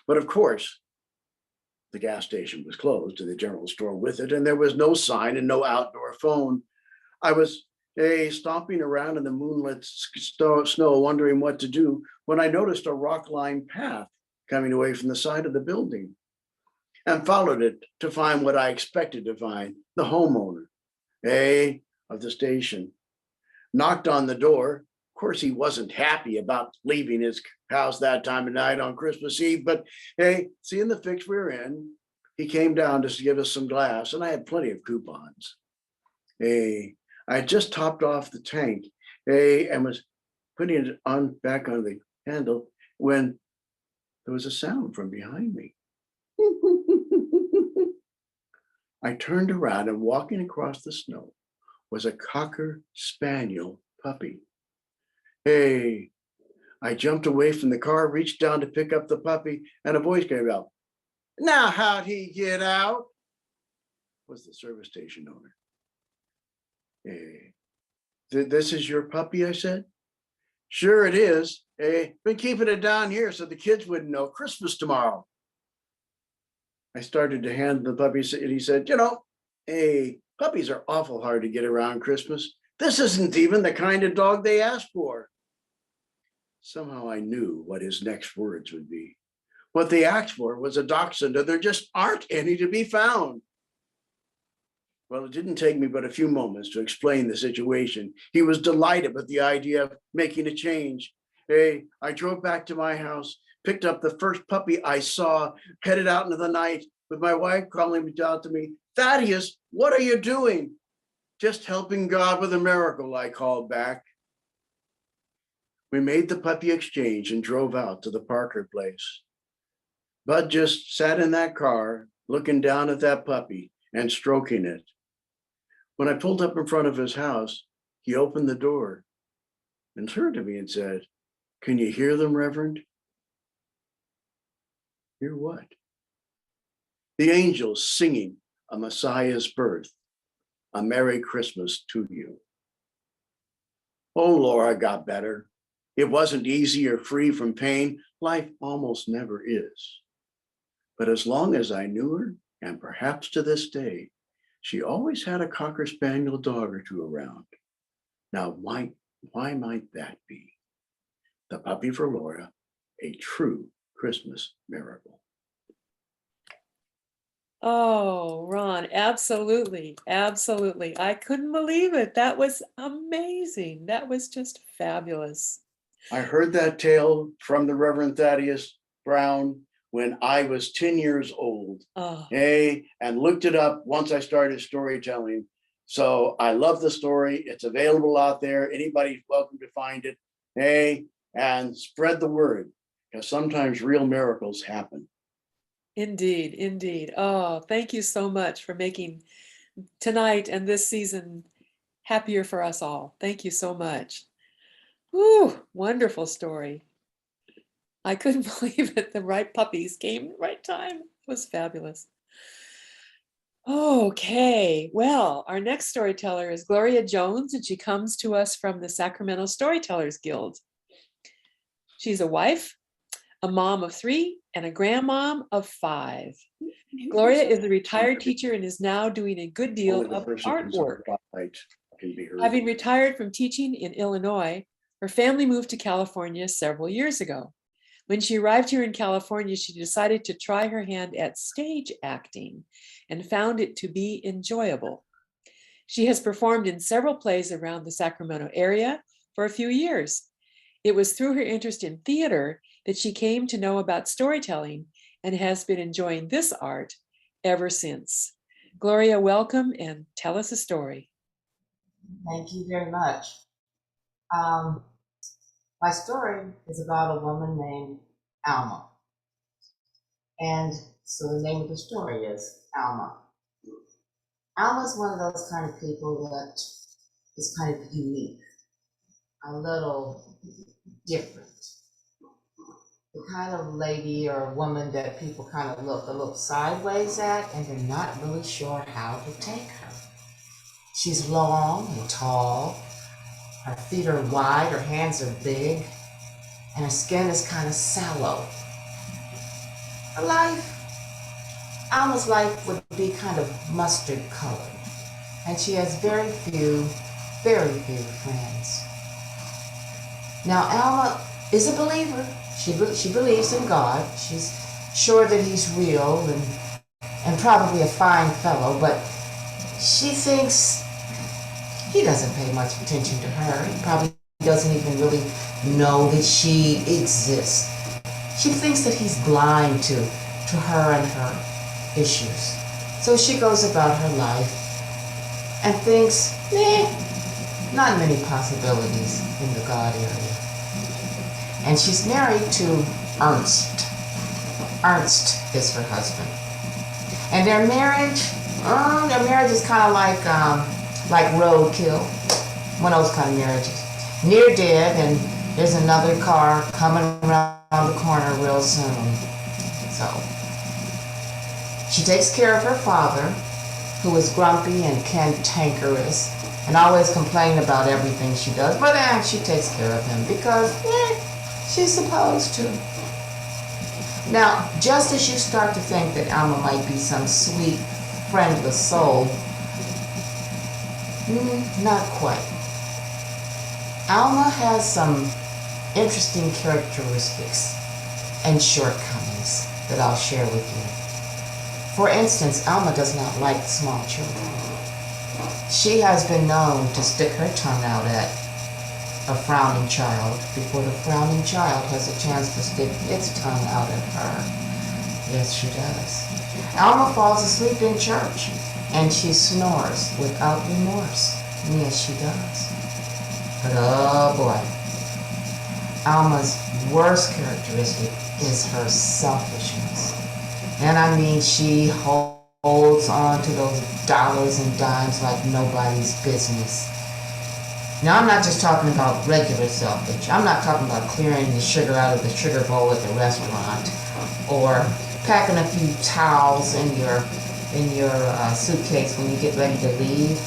But of course, the gas station was closed and the general store with it, and there was no sign and no outdoor phone. I was stomping around in the moonlit snow, wondering what to do, when I noticed a rock-lined path coming away from the side of the building and followed it to find what I expected to find, the homeowner, of the station. Knocked on the door. Of course, he wasn't happy about leaving his house that time of night on Christmas Eve, but hey, seeing the fix we were in, he came down just to give us some glass, and I had plenty of coupons. I had just topped off the tank, and was putting it on back on the handle when there was a sound from behind me. I turned around, and walking across the snow was a Cocker Spaniel puppy. I jumped away from the car, reached down to pick up the puppy, and a voice came out. "Now, how'd he get out?" Was the service station owner. "This is your puppy?" I said. "Sure it is. Been keeping it down here so the kids wouldn't know. Christmas tomorrow." I started to hand the puppy, and he said, puppies are awful hard to get around Christmas. This isn't even the kind of dog they asked for." Somehow I knew what his next words would be. What they asked for was a dachshund, and there just aren't any to be found. Well, it didn't take me but a few moments to explain the situation. He was delighted with the idea of making a change. I drove back to my house, picked up the first puppy I saw, headed out into the night with my wife calling out to me, "Thaddeus, what are you doing?" "Just helping God with a miracle," I called back. We made the puppy exchange and drove out to the Parker place. Bud just sat in that car, looking down at that puppy and stroking it. When I pulled up in front of his house, he opened the door and turned to me and said, "Can you hear them, Reverend?" "Hear what?" "The angels singing a Messiah's birth. A Merry Christmas to you." Oh, Laura got better. It wasn't easy or free from pain. Life almost never is. But as long as I knew her, and perhaps to this day, she always had a Cocker Spaniel dog or two around. Now, why might that be? The puppy for Laura, a true Christmas miracle. Oh, Ron, absolutely. Absolutely. I couldn't believe it. That was amazing. That was just fabulous. I heard that tale from the Reverend Thaddeus Brown when I was 10 years old, Oh, and looked it up once I started storytelling. So I love the story. It's available out there. Anybody's welcome to find it, and spread the word, because sometimes real miracles happen. indeed, indeed. Oh, thank you so much for making tonight and this season happier for us all. Thank you so much. Whew, wonderful story. I couldn't believe it. The right puppies came at the right time. It was fabulous. Okay, well, our next storyteller is Gloria Jones, and she comes to us from the Sacramento Storytellers Guild. She's a wife, a mom of 3, and a grandmom of 5. Gloria is a retired teacher and is now doing a good deal Only the of person who's on artwork. the spotlight can be heard. Having retired from teaching in Illinois, her family moved to California several years ago. When she arrived here in California, she decided to try her hand at stage acting and found it to be enjoyable. She has performed in several plays around the Sacramento area for a few years. It was through her interest in theater that she came to know about storytelling and has been enjoying this art ever since. Gloria, welcome and tell us a story. Thank you very much. My story is about a woman named Alma. And so the name of the story is Alma. Alma's one of those kind of people that is kind of unique, a little different. The kind of lady or woman that people kind of look a little sideways at, and they're not really sure how to take her. She's long and tall, her feet are wide, her hands are big, and her skin is kind of sallow. Her life, Alma's life would be kind of mustard colored, and she has very few friends. Now, Alma is a believer. She believes in God. She's sure that he's real and probably a fine fellow, but she thinks he doesn't pay much attention to her. He probably doesn't even really know that she exists. She thinks that he's blind to her and her issues. So she goes about her life and thinks, not many possibilities in the God area. And she's married to Ernst. Ernst is her husband. And their marriage is kind of like roadkill, one of those kind of marriages. Near dead, and there's another car coming around the corner real soon. So she takes care of her father, who is grumpy and cantankerous and always complain about everything she does, but she takes care of him because she's supposed to. Now, just as you start to think that Alma might be some sweet, friendless soul, not quite. Alma has some interesting characteristics and shortcomings that I'll share with you. For instance, Alma does not like small children. She has been known to stick her tongue out at a frowning child before the frowning child has a chance to stick its tongue out at her. Yes, she does. Alma falls asleep in church and she snores without remorse. Yes, she does. But oh boy, Alma's worst characteristic is her selfishness. And I mean, she holds on to those dollars and dimes like nobody's business. Now, I'm not just talking about regular selfish. I'm not talking about clearing the sugar out of the sugar bowl at the restaurant or packing a few towels in your suitcase when you get ready to leave.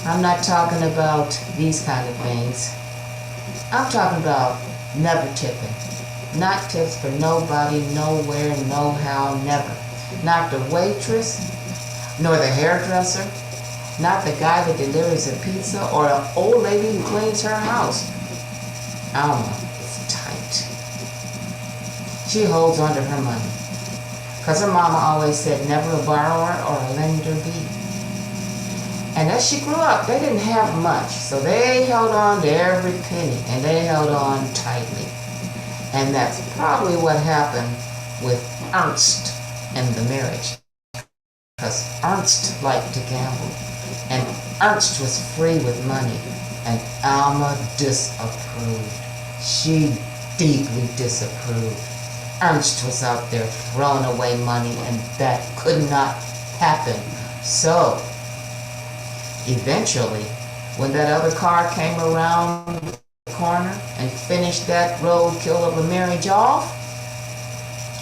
I'm not talking about these kind of things. I'm talking about never tipping. Not tips for nobody, nowhere, no how, never. Not the waitress, nor the hairdresser, not the guy that delivers a pizza or an old lady who cleans her house. Alma is tight. She holds on to her money. Because her mama always said never a borrower or a lender be. And as she grew up, they didn't have much, so they held on to every penny, and they held on tightly. And that's probably what happened with Ernst in the marriage. Because Ernst liked to gamble, and Ernst was free with money, and Alma disapproved. She deeply disapproved. Ernst was out there throwing away money, and that could not happen. So, eventually, when that other car came around the corner and finished that roadkill of a marriage off,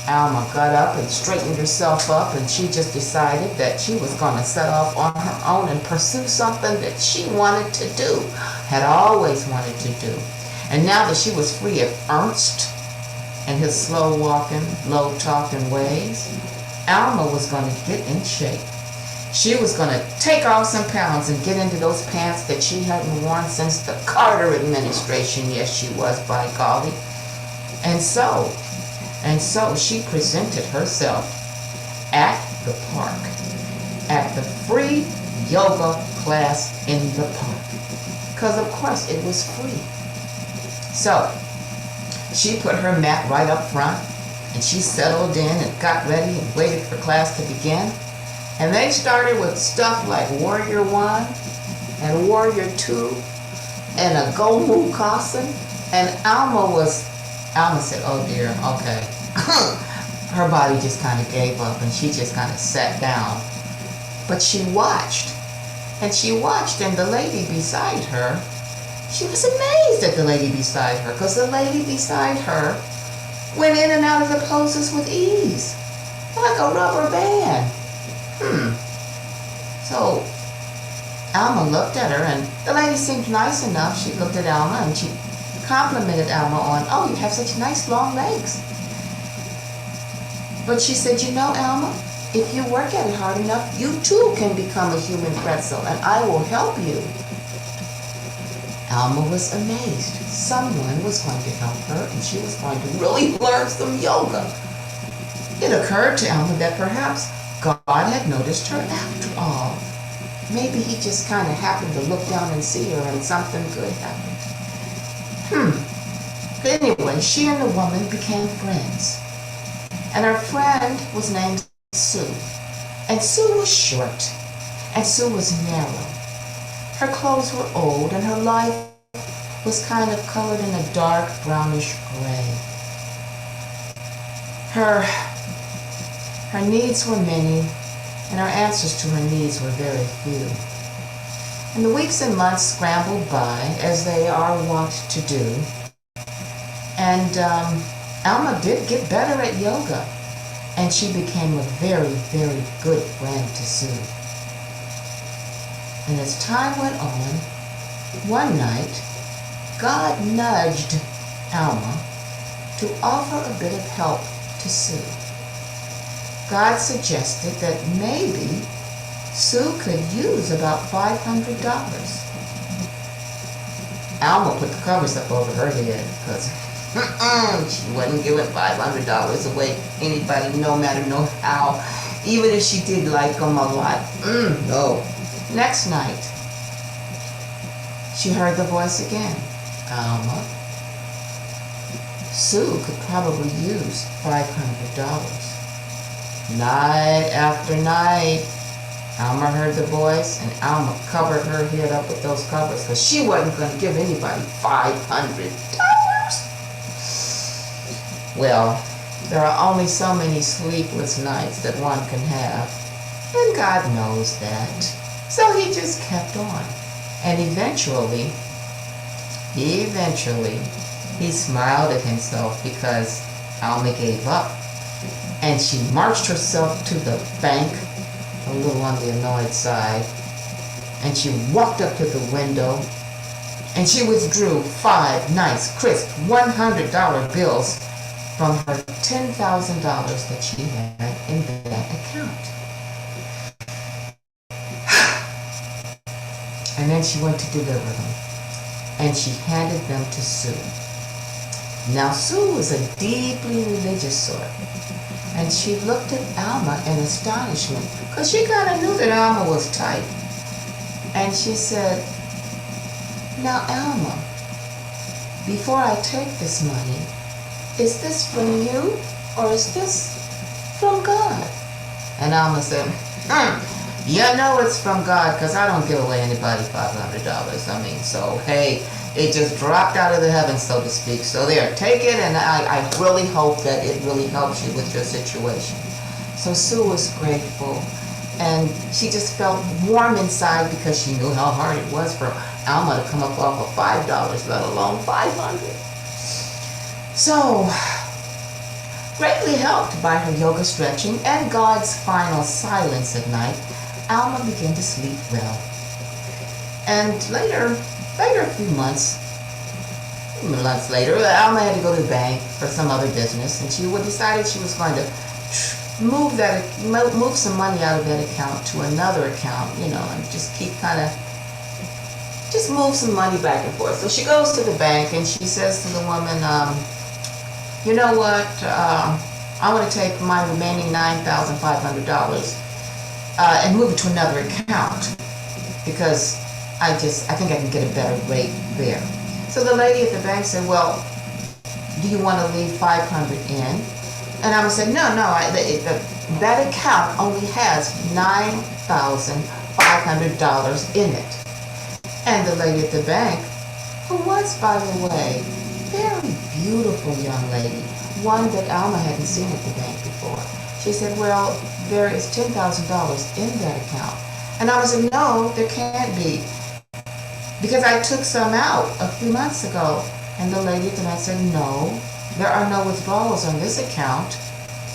Alma got up and straightened herself up, and she just decided that she was going to set off on her own and pursue something that she wanted to do, had always wanted to do. And now that she was free of Ernst and his slow-walking, low-talking ways, Alma was going to get in shape. She was going to take off some pounds and get into those pants that she hadn't worn since the Carter administration. Yes, she was, by golly. And so she presented herself at the park, at the free yoga class in the park. Because, of course, it was free. So she put her mat right up front, and she settled in and got ready and waited for class to begin. And they started with stuff like Warrior 1 and Warrior 2 and a Gomu Kasan. And Alma said, oh dear, okay. Her body just kind of gave up and she just kind of sat down. But she watched, and the lady beside her, she was amazed at the lady beside her, because the lady beside her went in and out of the poses with ease, like a rubber band. So Alma looked at her, and the lady seemed nice enough. She looked at Alma, and she complimented Alma on, "Oh, you have such nice long legs." But she said, "You know, Alma, if you work at it hard enough, you too can become a human pretzel, and I will help you." Alma was amazed. Someone was going to help her, and she was going to really learn some yoga. It occurred to Alma that perhaps God had noticed her after all. Maybe he just kind of happened to look down and see her, and something good happened. Anyway, she and the woman became friends. And her friend was named Sue. And Sue was short, and Sue was narrow. Her clothes were old, and her life was kind of colored in a dark brownish gray. Her needs were many, and her answers to her needs were very few. And the weeks and months scrambled by, as they are wont to do. And Alma did get better at yoga, and she became a very, very good friend to Sue. And as time went on, one night, God nudged Alma to offer a bit of help to Sue. God suggested that maybe Sue could use about $500. Alma put the covers up over her head because she wasn't giving $500 away to anybody, no matter no how, even if she did like them a lot. No. Next night, she heard the voice again. Alma, Sue could probably use $500. Night after night, Alma heard the voice, and Alma covered her head up with those covers because she wasn't going to give anybody $500. Well, there are only so many sleepless nights that one can have, and God knows that. So he just kept on. And eventually, he smiled at himself because Alma gave up. And she marched herself to the bank, a little on the annoyed side, and she walked up to the window, and she withdrew 5 nice, crisp $100 bills from her $10,000 that she had in that account. And then she went to deliver them, and she handed them to Sue. Now, Sue was a deeply religious sort, and she looked at Alma in astonishment, because she kind of knew that Alma was tight. And she said, "Now, Alma, before I take this money, is this from you, or is this from God?" And Alma said, "You know it's from God, because I don't give away anybody $500. I mean, so, hey, it just dropped out of the heavens, so to speak. So there, take it, and I really hope that it really helps you with your situation." So Sue was grateful, and she just felt warm inside because she knew how hard it was for Alma to come up off of $5, let alone $500. So, greatly helped by her yoga stretching and God's final silence at night, Alma began to sleep well. And later, a few months later, Alma had to go to the bank for some other business, and she decided she was going to move some money out of that account to another account, and just move some money back and forth. So she goes to the bank and she says to the woman, "You know what? I want to take my remaining $9,500 and move it to another account because I think I can get a better rate there." So the lady at the bank said, "Well, do you want to leave $500 in?" And I said, "No, that account only has $9,500 in it." And the lady at the bank, who was, by the way, very beautiful young lady, one that Alma hadn't seen at the bank before, She said, well, there is $10,000 in that account. And I said, no, there can't be. Because I took some out a few months ago. And the lady then I said, no, there are no withdrawals on this account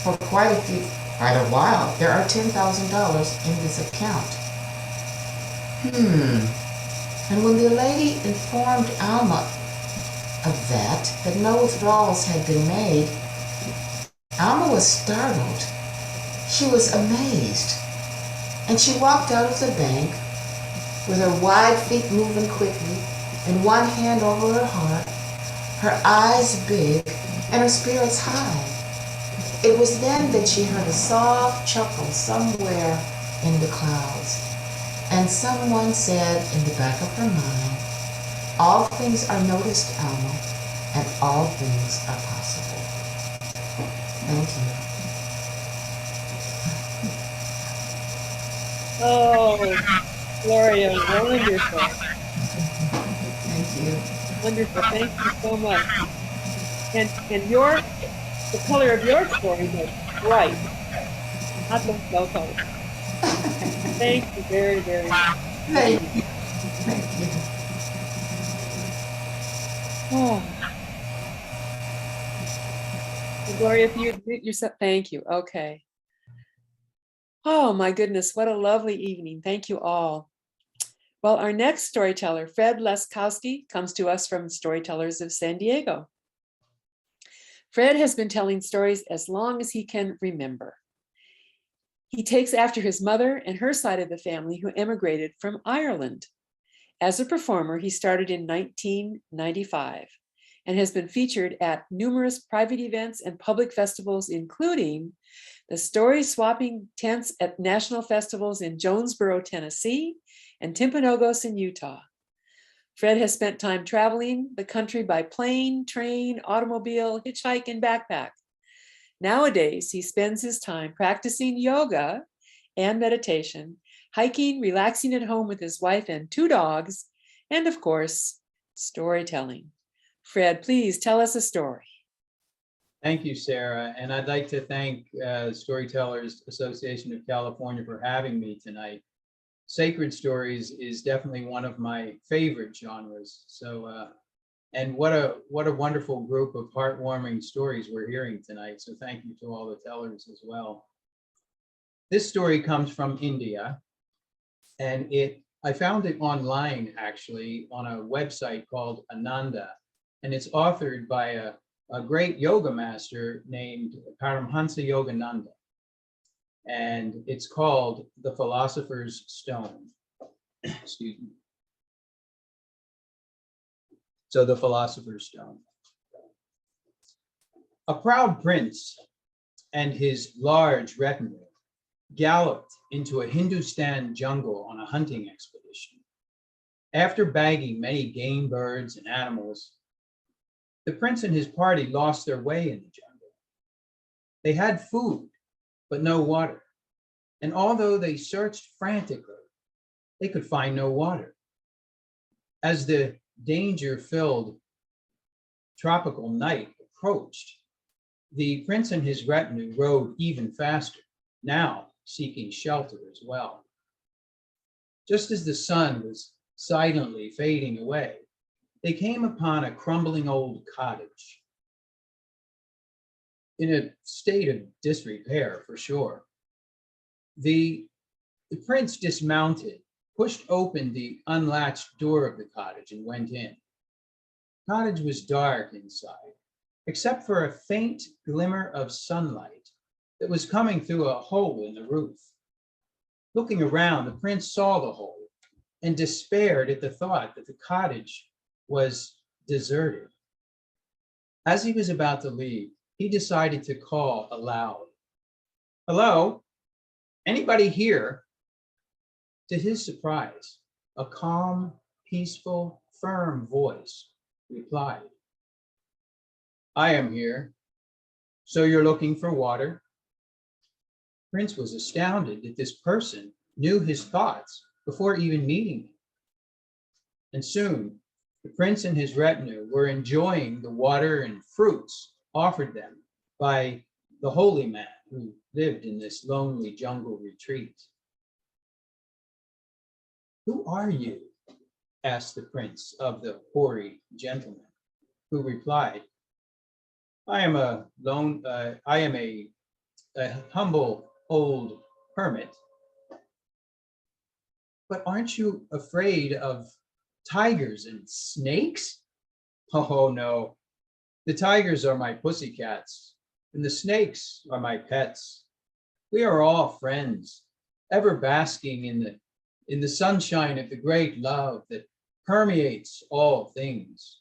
for quite a while. There are $10,000 in this account. And when the lady informed Alma of that no withdrawals had been made, Alma was startled. She was amazed. And she walked out of the bank with her wide feet moving quickly and one hand over her heart, her eyes big and her spirits high. It was then that she heard a soft chuckle somewhere in the clouds. And someone said in the back of her mind, all things are noticed, Alma, and all things are possible. Thank you. Oh, Gloria, wonderful. Thank you. Wonderful. Thank you so much. And the color of your story was bright, not the dull color. Thank you very, very much. Thank you. Thank you. Oh. Gloria, if you mute yourself, thank you. Okay. Oh my goodness, what a lovely evening. Thank you all. Well, our next storyteller, Fred Leskowski, comes to us from Storytellers of San Diego. Fred has been telling stories as long as he can remember. He takes after his mother and her side of the family who emigrated from Ireland. As a performer, he started in 1995 and has been featured at numerous private events and public festivals, including the story swapping tents at national festivals in Jonesboro, Tennessee, and Timpanogos in Utah. Fred has spent time traveling the country by plane, train, automobile, hitchhike, and backpack. Nowadays, he spends his time practicing yoga and meditation, hiking, relaxing at home with his wife and 2 dogs, and of course, storytelling. Fred, please tell us a story. Thank you, Sarah. And I'd like to thank Storytellers Association of California for having me tonight. Sacred stories is definitely one of my favorite genres. So, and what a wonderful group of heartwarming stories we're hearing tonight. So thank you to all the tellers as well. This story comes from India, and I found it online actually on a website called Ananda, and it's authored by a great yoga master named Paramhansa Yogananda. And it's called The Philosopher's Stone. Excuse me. So The Philosopher's Stone. A proud prince and his large retinue galloped into a Hindustan jungle on a hunting expedition. After bagging many game birds and animals, the prince and his party lost their way in the jungle. They had food, but no water. And although they searched frantically, they could find no water. As the danger-filled tropical night approached, the prince and his retinue rode even faster, now seeking shelter as well. Just as the sun was silently fading away, they came upon a crumbling old cottage in a state of disrepair for sure. The prince dismounted, pushed open the unlatched door of the cottage and went in. The cottage was dark inside, except for a faint glimmer of sunlight that was coming through a hole in the roof. Looking around, the prince saw the hole and despaired at the thought that the cottage was deserted. As he was about to leave, he decided to call aloud. Hello? Anybody here? To his surprise, a calm, peaceful, firm voice replied, I am here. So you're looking for water? Prince was astounded that this person knew his thoughts before even meeting him. And soon, the prince and his retinue were enjoying the water and fruits offered them by the holy man who lived in this lonely jungle retreat. "Who are you?" asked the prince of the hoary gentleman, who replied, I am a humble old hermit." "But aren't you afraid of tigers and snakes?" "Oh, no. The tigers are my pussycats, and the snakes are my pets. We are all friends, ever basking in the sunshine of the great love that permeates all things."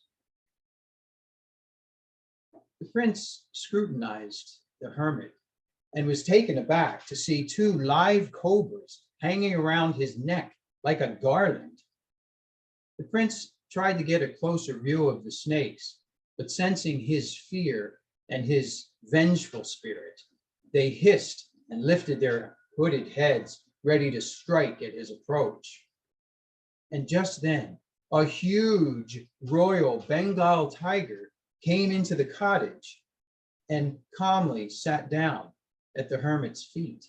The prince scrutinized the hermit and was taken aback to see two live cobras hanging around his neck like a garland. The prince tried to get a closer view of the snakes, but sensing his fear and his vengeful spirit, they hissed and lifted their hooded heads, ready to strike at his approach. And just then, a huge royal Bengal tiger came into the cottage and calmly sat down at the hermit's feet,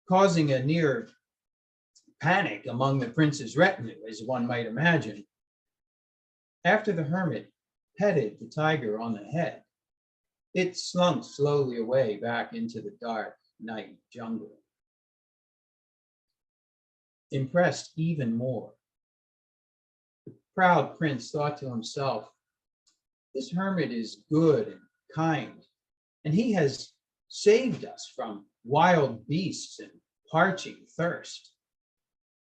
causing a near panic among the prince's retinue, as one might imagine. After the hermit petted the tiger on the head, it slunk slowly away back into the dark night jungle. Impressed even more, the proud prince thought to himself, "This hermit is good and kind, and he has saved us from wild beasts and parching thirst.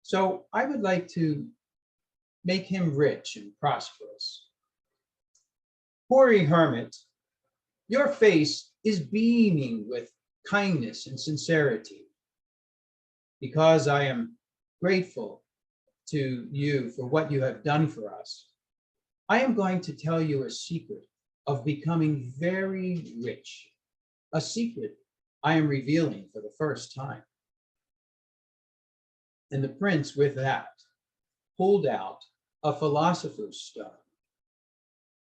So I would like to make him rich and prosperous. Hoary hermit, your face is beaming with kindness and sincerity. Because I am grateful to you for what you have done for us, I am going to tell you a secret of becoming very rich, a secret I am revealing for the first time." And the prince, with that, pulled out a philosopher's stone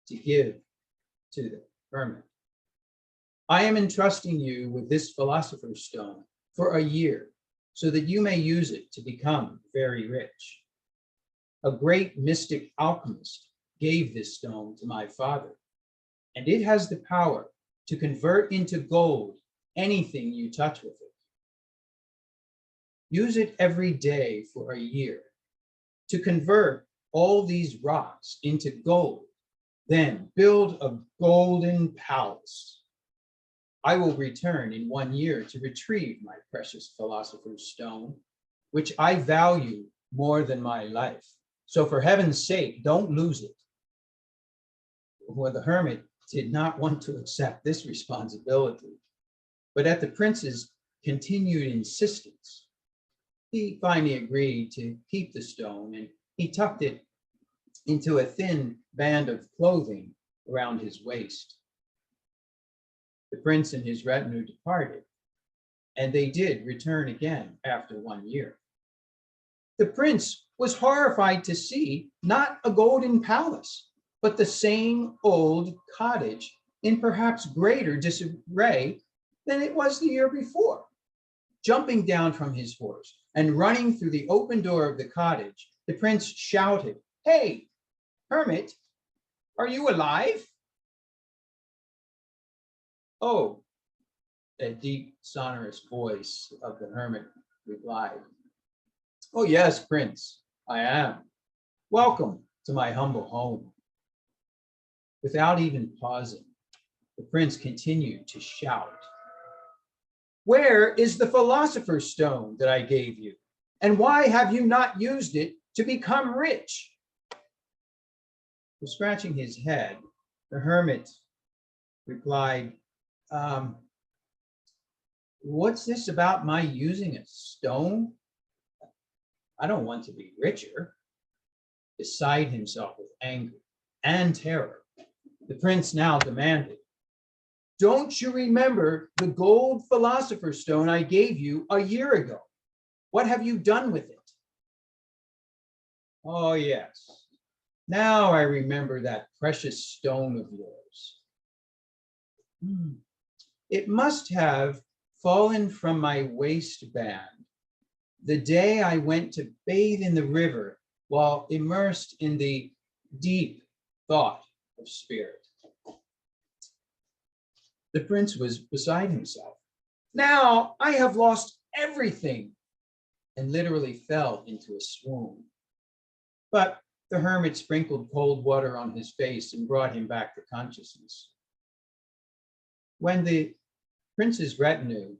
to give to the hermit. "I am entrusting you with this philosopher's stone for a year so that you may use it to become very rich. A great mystic alchemist gave this stone to my father, and it has the power to convert into gold anything you touch with it. Use it every day for a year to convert all these rocks into gold, then build a golden palace. I will return in 1 year to retrieve my precious philosopher's stone, which I value more than my life. So for heaven's sake, don't lose it." Well, the hermit did not want to accept this responsibility, but at the prince's continued insistence, he finally agreed to keep the stone, and he tucked it into a thin band of clothing around his waist. The prince and his retinue departed, and they did return again after 1 year. The prince was horrified to see not a golden palace, but the same old cottage in perhaps greater disarray than it was the year before. Jumping down from his horse and running through the open door of the cottage, the prince shouted, "Hey, hermit, are you alive?" "Oh," a deep, sonorous voice of the hermit replied, "Oh, yes, prince, I am. Welcome to my humble home." Without even pausing, the prince continued to shout, "Where is the philosopher's stone that I gave you? And why have you not used it to become rich?" Scratching his head, the hermit replied, "What's this about my using a stone? I don't want to be richer." Beside himself with anger and terror, the prince now demanded, "Don't you remember the gold philosopher's stone I gave you a year ago? What have you done with it?" "Oh, yes. Now I remember that precious stone of yours. It must have fallen from my waistband the day I went to bathe in the river while immersed in the deep thought of spirit. The prince was beside himself. Now I have lost everything, and literally fell into a swoon. But the hermit sprinkled cold water on his face and brought him back to consciousness. When the prince's retinue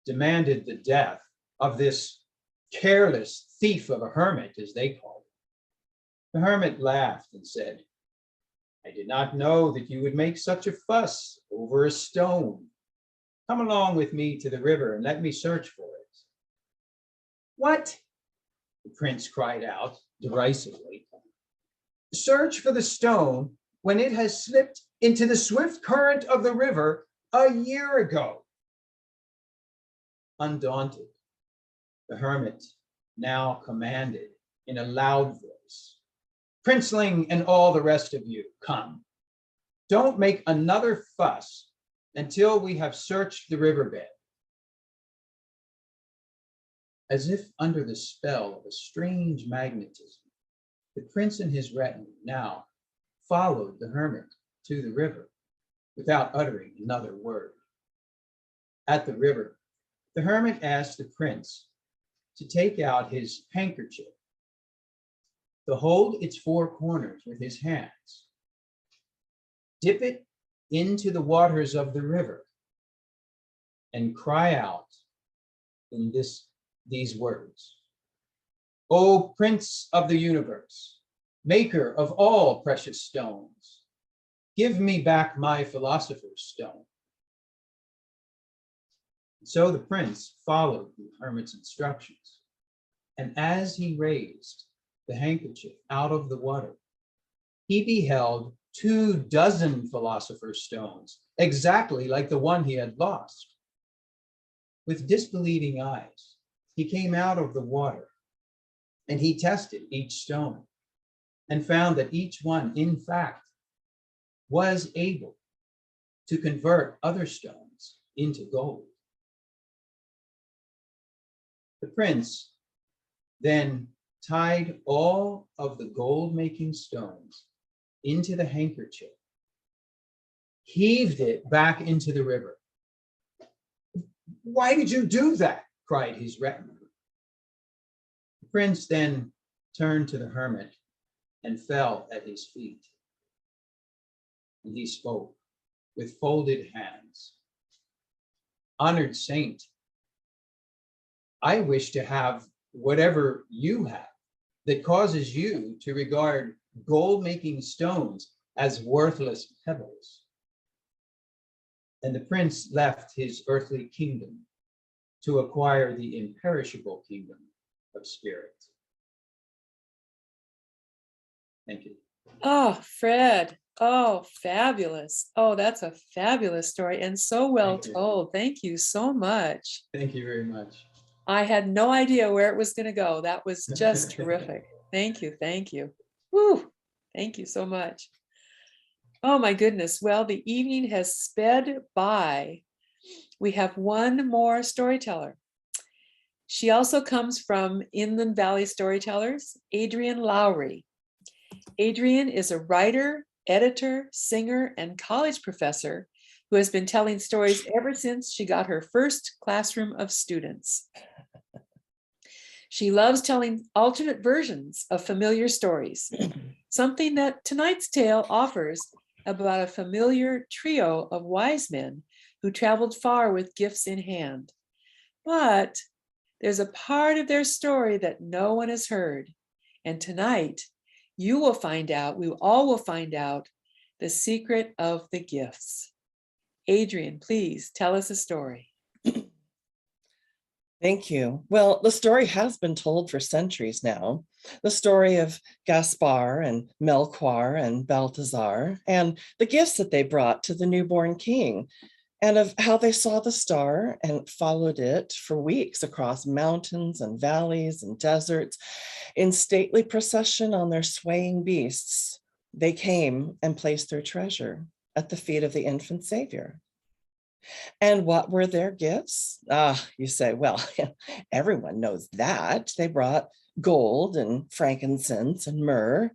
demanded the death of this careless thief of a hermit, as they called it, the hermit laughed and said, "I did not know that you would make such a fuss over a stone. Come along with me to the river and let me search for it." "What?" the prince cried out derisively. "Search for the stone when it has slipped into the swift current of the river a year ago." Undaunted, the hermit now commanded in a loud voice, "Princeling and all the rest of you, come. Don't make another fuss until we have searched the riverbed." As if under the spell of a strange magnetism, the prince and his retinue now followed the hermit to the river without uttering another word. At the river, the hermit asked the prince to take out his handkerchief, to hold its four corners with his hands, dip it into the waters of the river, and cry out in these words, "O Prince of the universe, maker of all precious stones, give me back my philosopher's stone." So the prince followed the hermit's instructions, and as he raised the handkerchief out of the water, he beheld 24 philosopher's stones, exactly like the one he had lost. With disbelieving eyes, he came out of the water, and he tested each stone and found that each one, in fact, was able to convert other stones into gold. The prince then tied all of the gold-making stones into the handkerchief, heaved it back into the river. "Why did you do that?" cried his retinue. The prince then turned to the hermit and fell at his feet. And he spoke with folded hands. "Honored saint, I wish to have whatever you have that causes you to regard gold-making stones as worthless pebbles." And the prince left his earthly kingdom to acquire the imperishable kingdom of spirit. Thank you. Oh, Fred. Oh, fabulous. Oh, that's a fabulous story and so well Thank you. told. Thank you so much. Thank you very much. I had no idea where it was going to go. That was just terrific. Thank you. Thank you. Woo. Thank you so much. Oh my goodness. Well, the evening has sped by. We have one more storyteller. She also comes from Inland Valley Storytellers, Adrienne Lowry. Adrienne is a writer, editor, singer, and college professor who has been telling stories ever since she got her first classroom of students. She loves telling alternate versions of familiar stories, something that tonight's tale offers about a familiar trio of wise men who traveled far with gifts in hand. But there's a part of their story that no one has heard. And tonight, you will find out, we all will find out, the secret of the gifts. Adrienne, please tell us a story. Thank you. Well, the story has been told for centuries now. The story of Gaspar and Melchior and Balthazar and the gifts that they brought to the newborn king, and of how they saw the star and followed it for weeks across mountains and valleys and deserts in stately procession on their swaying beasts. They came and placed their treasure at the feet of the infant Savior. And what were their gifts? You say, well, everyone knows that. They brought gold and frankincense and myrrh.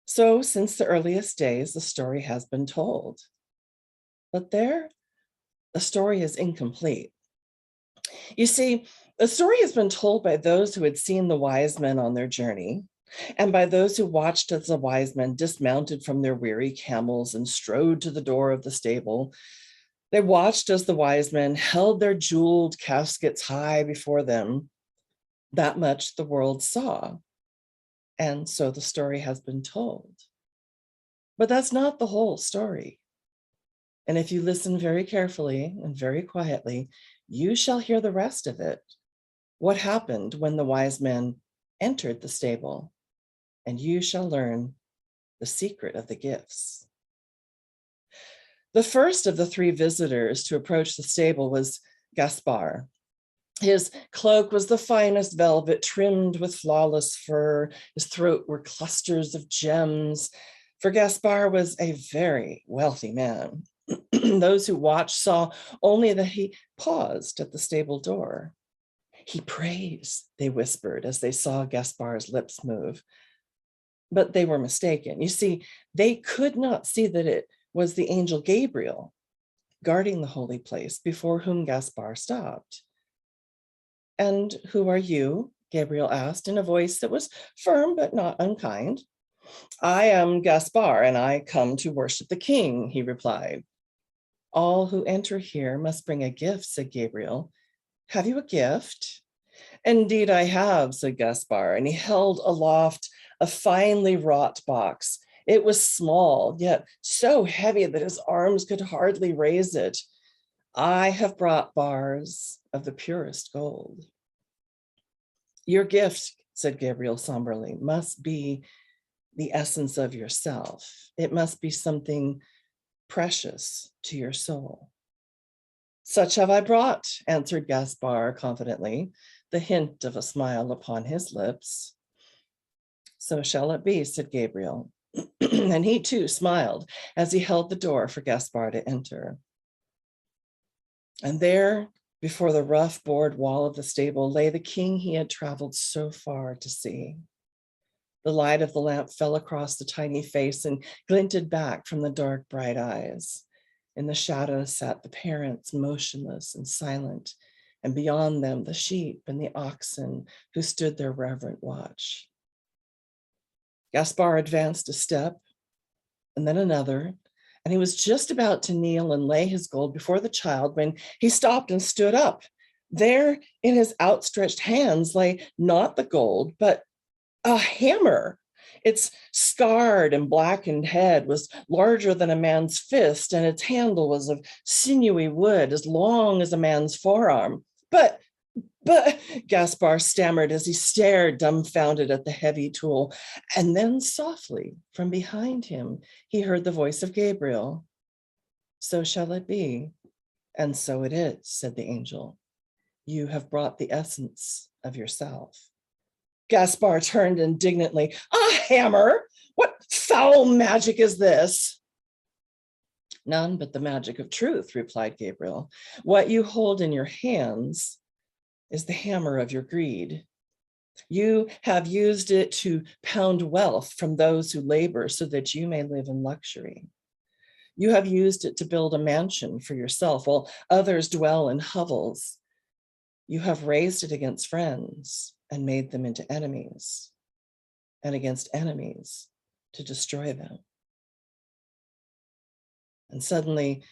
So since the earliest days, the story has been told. But there, the story is incomplete. You see, the story has been told by those who had seen the wise men on their journey, and by those who watched as the wise men dismounted from their weary camels and strode to the door of the stable. They watched as the wise men held their jeweled caskets high before them. That much the world saw, and so the story has been told. But that's not the whole story. And if you listen very carefully and very quietly, you shall hear the rest of it. What happened when the wise men entered the stable, and you shall learn the secret of the gifts. The first of the three visitors to approach the stable was Gaspar. His cloak was the finest velvet, trimmed with flawless fur. His throat were clusters of gems, for Gaspar was a very wealthy man. Those who watched saw only that he paused at the stable door. He prays, they whispered as they saw Gaspar's lips move. But they were mistaken. You see, they could not see that it was the angel Gabriel guarding the holy place before whom Gaspar stopped. And who are you? Gabriel asked in a voice that was firm but not unkind. I am Gaspar, and I come to worship the king, he replied. All who enter here must bring a gift, said Gabriel. Have you a gift? Indeed, I have, said Gaspar, and he held aloft a finely wrought box. It was small, yet so heavy that his arms could hardly raise it. I have brought bars of the purest gold. Your gift, said Gabriel somberly, must be the essence of yourself. It must be something precious to your soul. Such have I brought, answered Gaspar confidently, the hint of a smile upon his lips. So shall it be, said Gabriel. And he too smiled as he held the door for Gaspar to enter. And there, before the rough board wall of the stable, lay the king he had traveled so far to see. The light of the lamp fell across the tiny face and glinted back from the dark, bright eyes. In the shadows sat the parents, motionless and silent, and beyond them the sheep and the oxen who stood their reverent watch. Gaspar advanced a step and then another, and he was just about to kneel and lay his gold before the child when he stopped and stood up. There in his outstretched hands lay not the gold, but a hammer. Its scarred and blackened head was larger than a man's fist, and its handle was of sinewy wood as long as a man's forearm. But, Gaspar stammered as he stared dumbfounded at the heavy tool. And then softly from behind him, he heard the voice of Gabriel. So shall it be, and so it is, said the angel. You have brought the essence of yourself. Gaspar turned indignantly. A hammer? What foul magic is this? None but the magic of truth, replied Gabriel. What you hold in your hands is the hammer of your greed. You have used it to pound wealth from those who labor so that you may live in luxury. You have used it to build a mansion for yourself while others dwell in hovels. You have raised it against friends and made them into enemies, and against enemies to destroy them. And suddenly,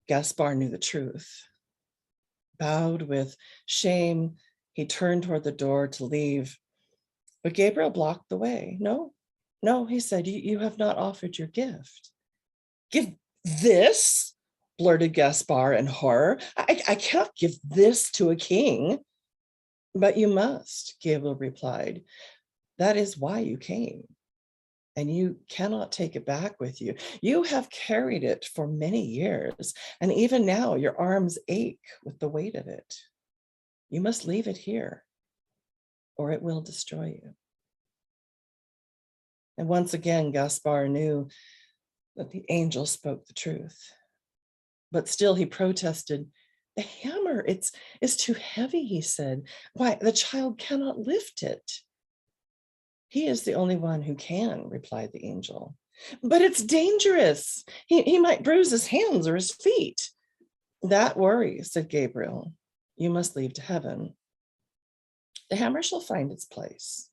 Gaspar knew the truth. Bowed with shame, he turned toward the door to leave, but Gabriel blocked the way. No, he said, you have not offered your gift. Give this? Blurted Gaspar in horror. I cannot give this to a king. But you must, Gabriel replied. That is why you came. And you cannot take it back with you. You have carried it for many years, and even now your arms ache with the weight of it. You must leave it here, or it will destroy you. And once again, Gaspar knew that the angel spoke the truth. But still he protested. The hammer, it's too heavy, he said. Why, the child cannot lift it. He is the only one who can, replied the angel. But it's dangerous. He might bruise his hands or his feet. That worries, said Gabriel. You must leave to heaven. The hammer shall find its place.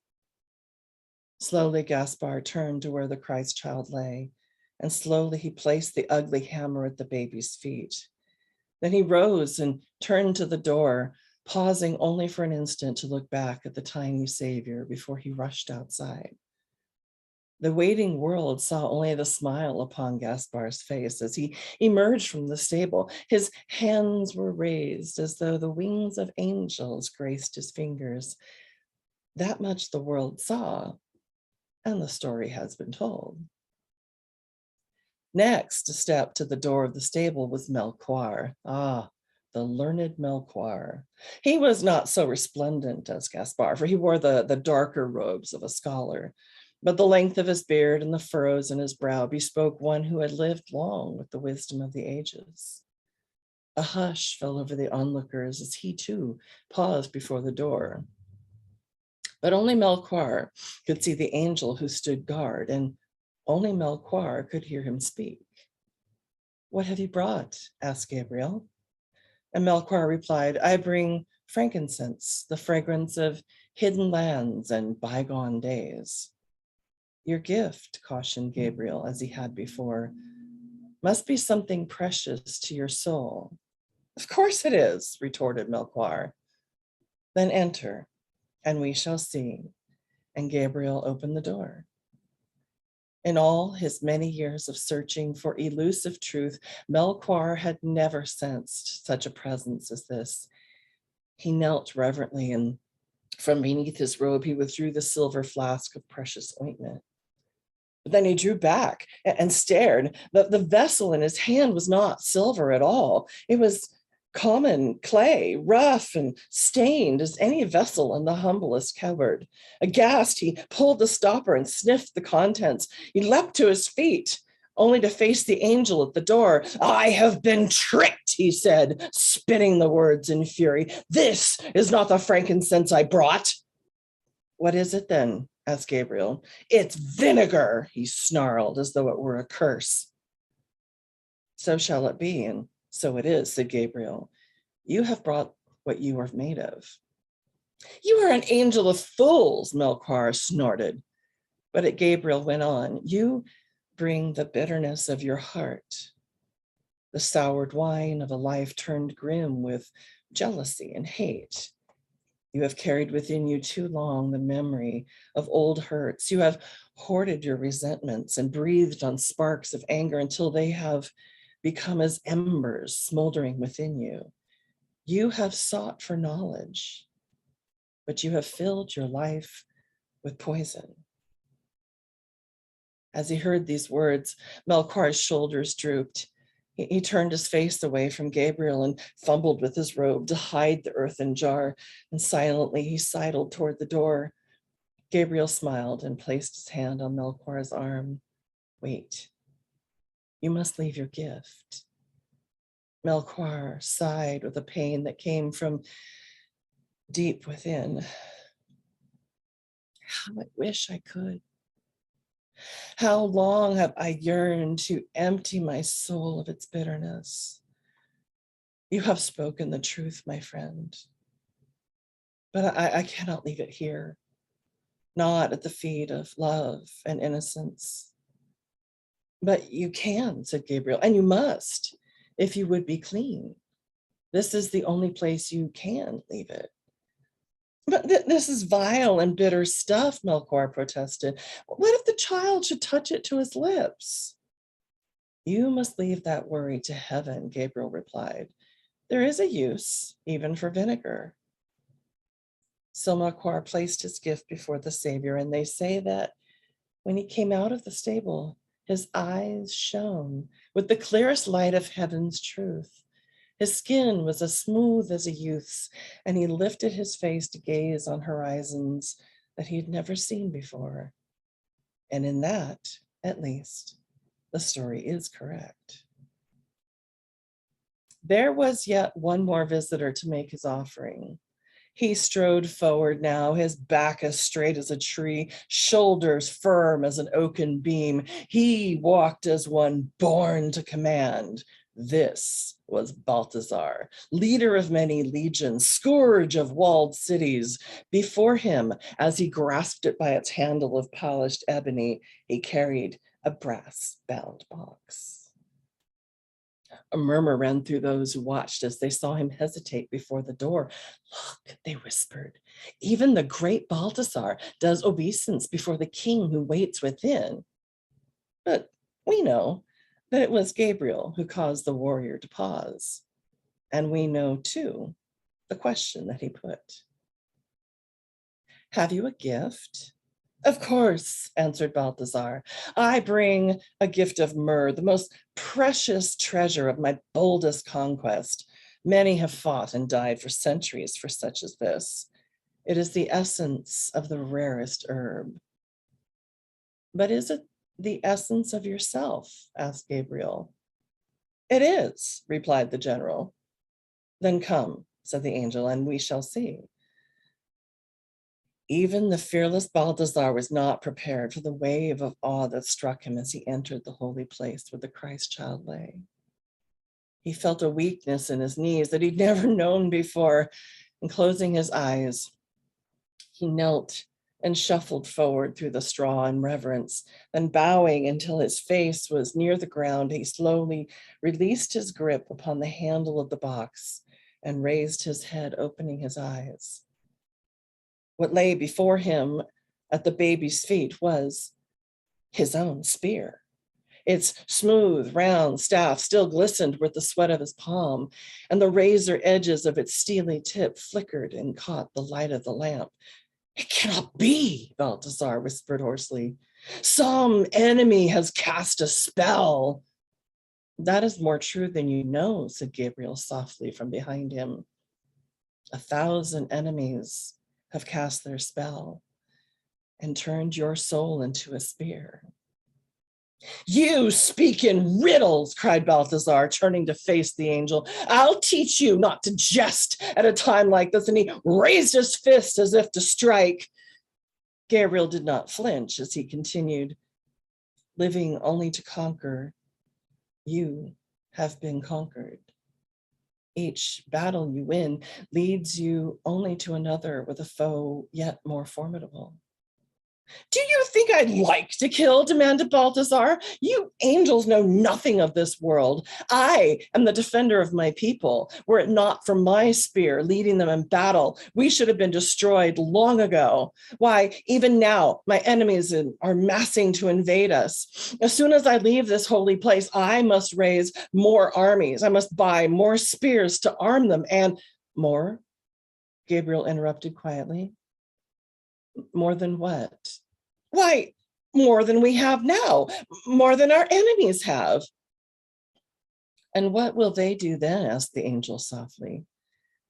Slowly Gaspar turned to where the Christ child lay, and slowly he placed the ugly hammer at the baby's feet. Then he rose and turned to the door, pausing only for an instant to look back at the tiny Savior before he rushed outside. The waiting world saw only the smile upon Gaspar's face as he emerged from the stable. His hands were raised as though the wings of angels graced his fingers. That much the world saw, and the story has been told. Next, to step to the door of the stable was Melchior. Ah, the learned Melchior. He was not so resplendent as Gaspar, for he wore the darker robes of a scholar. But the length of his beard and the furrows in his brow bespoke one who had lived long with the wisdom of the ages. A hush fell over the onlookers as he too paused before the door. But only Melchior could see the angel who stood guard, and only Melchior could hear him speak. What have you brought? Asked Gabriel. And Melchior replied, I bring frankincense, the fragrance of hidden lands and bygone days. Your gift, cautioned Gabriel as he had before, must be something precious to your soul. Of course it is, retorted Melchior. Then enter, and we shall see. And Gabriel opened the door. In all his many years of searching for elusive truth, Melchior had never sensed such a presence as this. He knelt reverently, and from beneath his robe, he withdrew the silver flask of precious ointment. But then he drew back and stared. The vessel in his hand was not silver at all. It was common clay, rough and stained as any vessel in the humblest cupboard. Aghast, he pulled the stopper and sniffed the contents. He leapt to his feet, only to face the angel at the door. I have been tricked, he said, spitting the words in fury. This is not the frankincense I brought. What is it then? Asked Gabriel. It's vinegar, he snarled, as though it were a curse. So shall it be, and so it is, said Gabriel. You have brought what you are made of. You are an angel of fools, Melchior snorted. But it Gabriel went on, you bring the bitterness of your heart, the soured wine of a life turned grim with jealousy and hate. You have carried within you too long the memory of old hurts. You have hoarded your resentments and breathed on sparks of anger until they have become as embers smoldering within you. You have sought for knowledge, but you have filled your life with poison. As he heard these words, Melchior's shoulders drooped. He turned his face away from Gabriel and fumbled with his robe to hide the earthen jar, and silently he sidled toward the door. Gabriel smiled and placed his hand on Melchior's arm. Wait, you must leave your gift. Melchior sighed with a pain that came from deep within. How I wish I could. How long have I yearned to empty my soul of its bitterness? You have spoken the truth, my friend, but I cannot leave it here, not at the feet of love and innocence. But you can, said Gabriel, and you must, if you would be clean. This is the only place you can leave it. But this is vile and bitter stuff, Melchior protested. What if the child should touch it to his lips? You must leave that worry to heaven, Gabriel replied. There is a use, even for vinegar. So Melchior placed his gift before the Savior, and they say that when he came out of the stable, his eyes shone with the clearest light of heaven's truth. His skin was as smooth as a youth's, and he lifted his face to gaze on horizons that he had never seen before. And in that, at least, the story is correct. There was yet one more visitor to make his offering. He strode forward now, his back as straight as a tree, shoulders firm as an oaken beam. He walked as one born to command. This was Balthazar, leader of many legions, scourge of walled cities. Before him, as he grasped it by its handle of polished ebony, he carried a brass-bound box. A murmur ran through those who watched as they saw him hesitate before the door. Look, they whispered, even the great Balthazar does obeisance before the king who waits within. But we know that it was Gabriel who caused the warrior to pause. And we know too the question that he put. Have you a gift? Of course, answered Balthazar. I bring a gift of myrrh, the most precious treasure of my boldest conquest. Many have fought and died for centuries for such as this. It is the essence of the rarest herb. But is it the essence of yourself? Asked Gabriel. It is, replied the general. Then come, said the angel, and we shall see. Even the fearless Balthazar was not prepared for the wave of awe that struck him as he entered the holy place where the Christ child lay. He felt a weakness in his knees that he'd never known before, and closing his eyes, he knelt and shuffled forward through the straw in reverence. Then bowing until his face was near the ground, he slowly released his grip upon the handle of the box and raised his head, opening his eyes. What lay before him at the baby's feet was his own spear. Its smooth, round staff still glistened with the sweat of his palm, and the razor edges of its steely tip flickered and caught the light of the lamp. It cannot be, Balthazar whispered hoarsely. Some enemy has cast a spell. That is more true than you know, said Gabriel softly from behind him. 1,000 enemies have cast their spell and turned your soul into a spear. You speak in riddles, cried Balthazar, turning to face the angel. I'll teach you not to jest at a time like this. And he raised his fist as if to strike. Gabriel did not flinch as he continued, living only to conquer. You have been conquered. Each battle you win leads you only to another with a foe yet more formidable. Do you think I'd like to kill? Demanded Balthazar. You angels know nothing of this world. I am the defender of my people. Were it not for my spear leading them in battle, we should have been destroyed long ago. Why, even now, my enemies are massing to invade us. As soon as I leave this holy place, I must raise more armies. I must buy more spears to arm them, and more, Gabriel interrupted quietly. More than what? Why, more than we have now, more than our enemies have. And what will they do then? Asked the angel softly.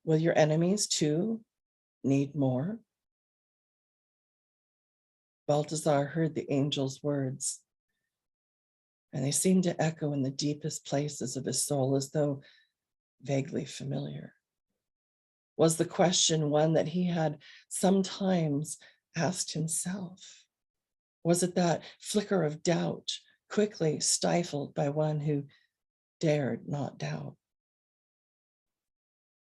Will your enemies too need more? Balthazar heard the angel's words, and they seemed to echo in the deepest places of his soul as though vaguely familiar. Was the question one that he had sometimes asked himself? Was it that flicker of doubt quickly stifled by one who dared not doubt?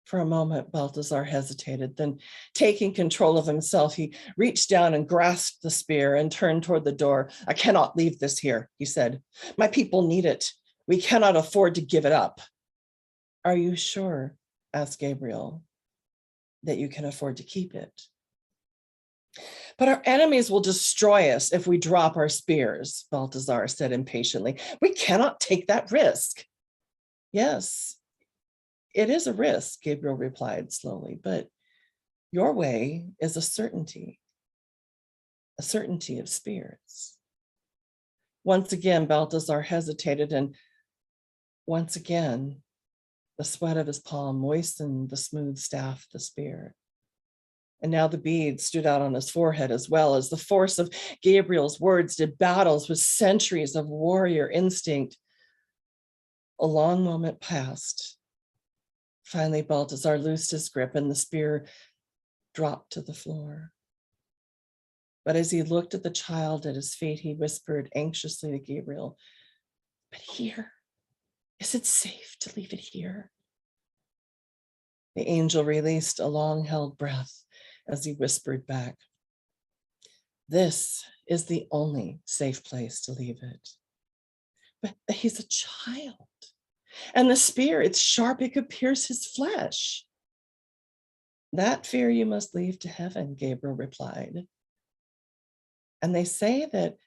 For a moment, Balthazar hesitated, then taking control of himself, he reached down and grasped the spear and turned toward the door. I cannot leave this here, he said. My people need it. We cannot afford to give it up. Are you sure, asked Gabriel, that you can afford to keep it? But our enemies will destroy us if we drop our spears, Balthazar said impatiently. We cannot take that risk. Yes, it is a risk, Gabriel replied slowly, but your way is a certainty of spirits. Once again, Balthazar hesitated, and once again, the sweat of his palm moistened the smooth staff of the spear. And now the beads stood out on his forehead as well, as the force of Gabriel's words did battles with centuries of warrior instinct. A long moment passed, Finally, Balthazar loosed his grip and the spear dropped to the floor. But as he looked at the child at his feet, he whispered anxiously to Gabriel, "But here, is it safe to leave it here?" The angel released a long-held breath as he whispered back, "This is the only safe place to leave it." But he's a child. And the spear, it's sharp, it could pierce his flesh. "That fear you must leave to heaven," Gabriel replied. And they say that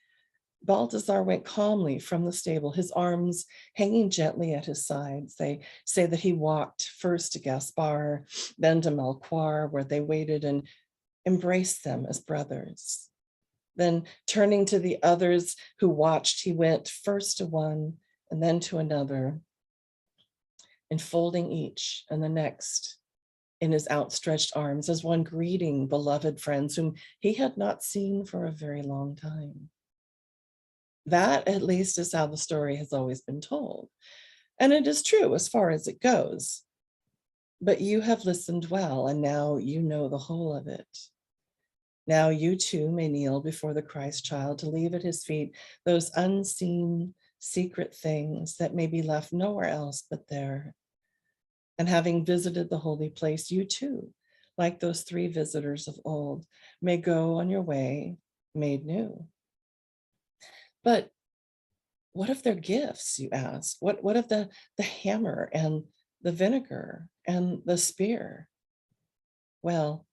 Balthazar went calmly from the stable, his arms hanging gently at his sides. They say that he walked first to Gaspar, then to Melchior, where they waited and embraced them as brothers. Then turning to the others who watched, he went first to one and then to another, enfolding each and the next in his outstretched arms as one greeting beloved friends whom he had not seen for a very long time. That, at least, is how the story has always been told. And it is true as far as it goes. But you have listened well, and now you know the whole of it. Now you too may kneel before the Christ child to leave at his feet those unseen, secret things that may be left nowhere else but there. And having visited the holy place, you too, like those 3 visitors of old, may go on your way made new. But what of their gifts, you ask? What of the hammer and the vinegar and the spear? Well,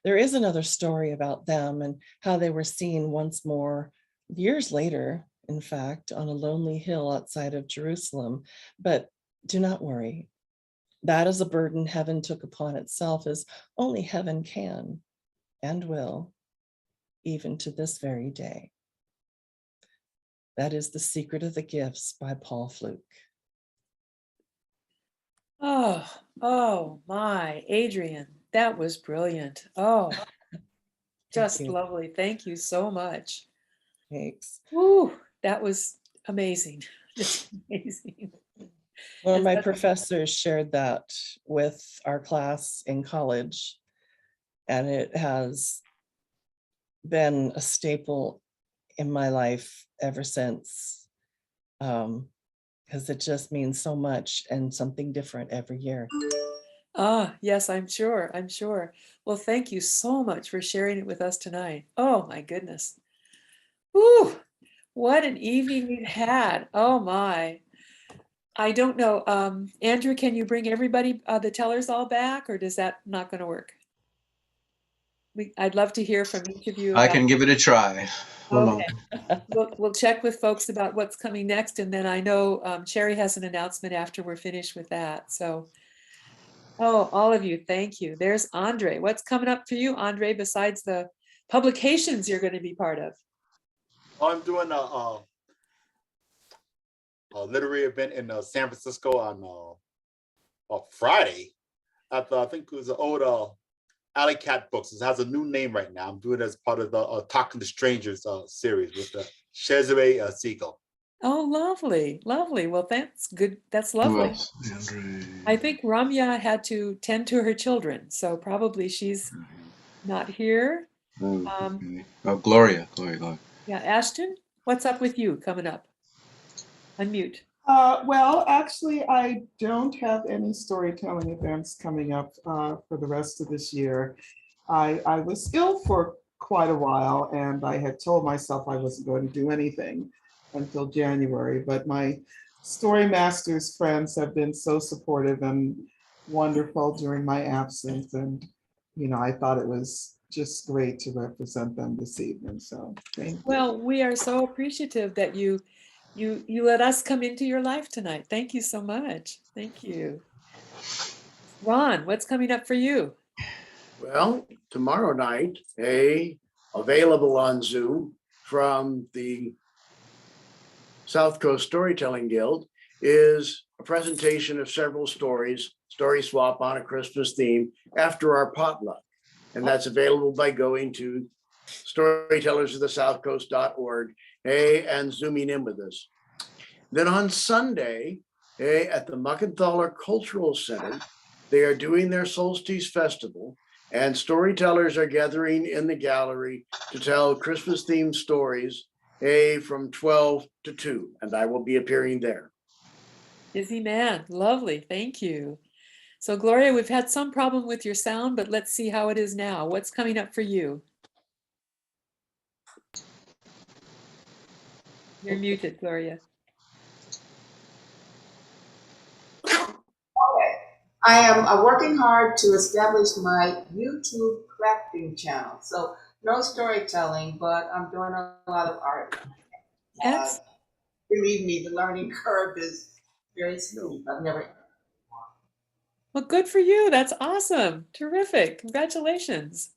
there is another story about them and how they were seen once more years later, in fact, on a lonely hill outside of Jerusalem. But do not worry. That is a burden heaven took upon itself, as only heaven can and will, even to this very day. That is The Secret of the Gifts by Paul Fluke. Oh my, Adrian, that was brilliant. Oh, just you. lovely. Thank you so much. Thanks. Woo, that was amazing. Just amazing. One of And my such- professors shared that with our class in college, and it has been a staple in my life ever since, because it just means so much and something different every year. Yes, I'm sure. I'm sure. Well, thank you so much for sharing it with us tonight. Oh my goodness. Woo, what an evening we've had. Oh my. I don't know. Andrew, can you bring everybody, the tellers all back, or does that not going to work? I'd love to hear from each of you I about. can give it a try. Hold on. Okay. We'll check with folks about what's coming next, and then I know Sherry has an announcement after we're finished with that. So, oh, all of you, thank you. There's Andre. What's coming up for you, Andre, besides the publications you're going to be part of? I'm doing a literary event in San Francisco on Friday. I think it was an old Alley Cat Books. It has a new name right now. I'm doing it as part of the Talking to Strangers series with the Cesare Siegel. Oh, lovely, lovely. Well, that's good. That's Who lovely. else? Andre. I think Ramya had to tend to her children, so probably she's not here. Oh, okay. Oh, Gloria. Yeah, Ashton, what's up with you coming up? Unmute. Well, actually, I don't have any storytelling events coming up for the rest of this year. I was ill for quite a while, and I had told myself I wasn't going to do anything until January, but my Story Masters friends have been so supportive and wonderful during my absence, and I thought it was just great to represent them this evening, so thank you. Well, we are so appreciative that you let us come into your life tonight. Thank you so much. Thank you. Ron, what's coming up for you? Well, tomorrow night, available on Zoom from the South Coast Storytelling Guild, is a presentation of several stories, story swap on a Christmas theme after our potluck. And that's available by going to storytellersofthesouthcoast.org, and zooming in with us. Then on Sunday, at the Muckenthaler Cultural Center. They are doing their Solstice Festival, and storytellers are gathering in the gallery to tell Christmas-themed stories from 12 to 2, and I will be appearing there. Busy man. Lovely. Thank you. So Gloria, we've had some problem with your sound, but let's see how it is now. What's coming up for you? You're muted, Gloria. I am working hard to establish my YouTube crafting channel. So no storytelling, but I'm doing a lot of art. Excellent. Believe me, the learning curve is very steep. I've never. Well, good for you. That's awesome. Terrific. Congratulations.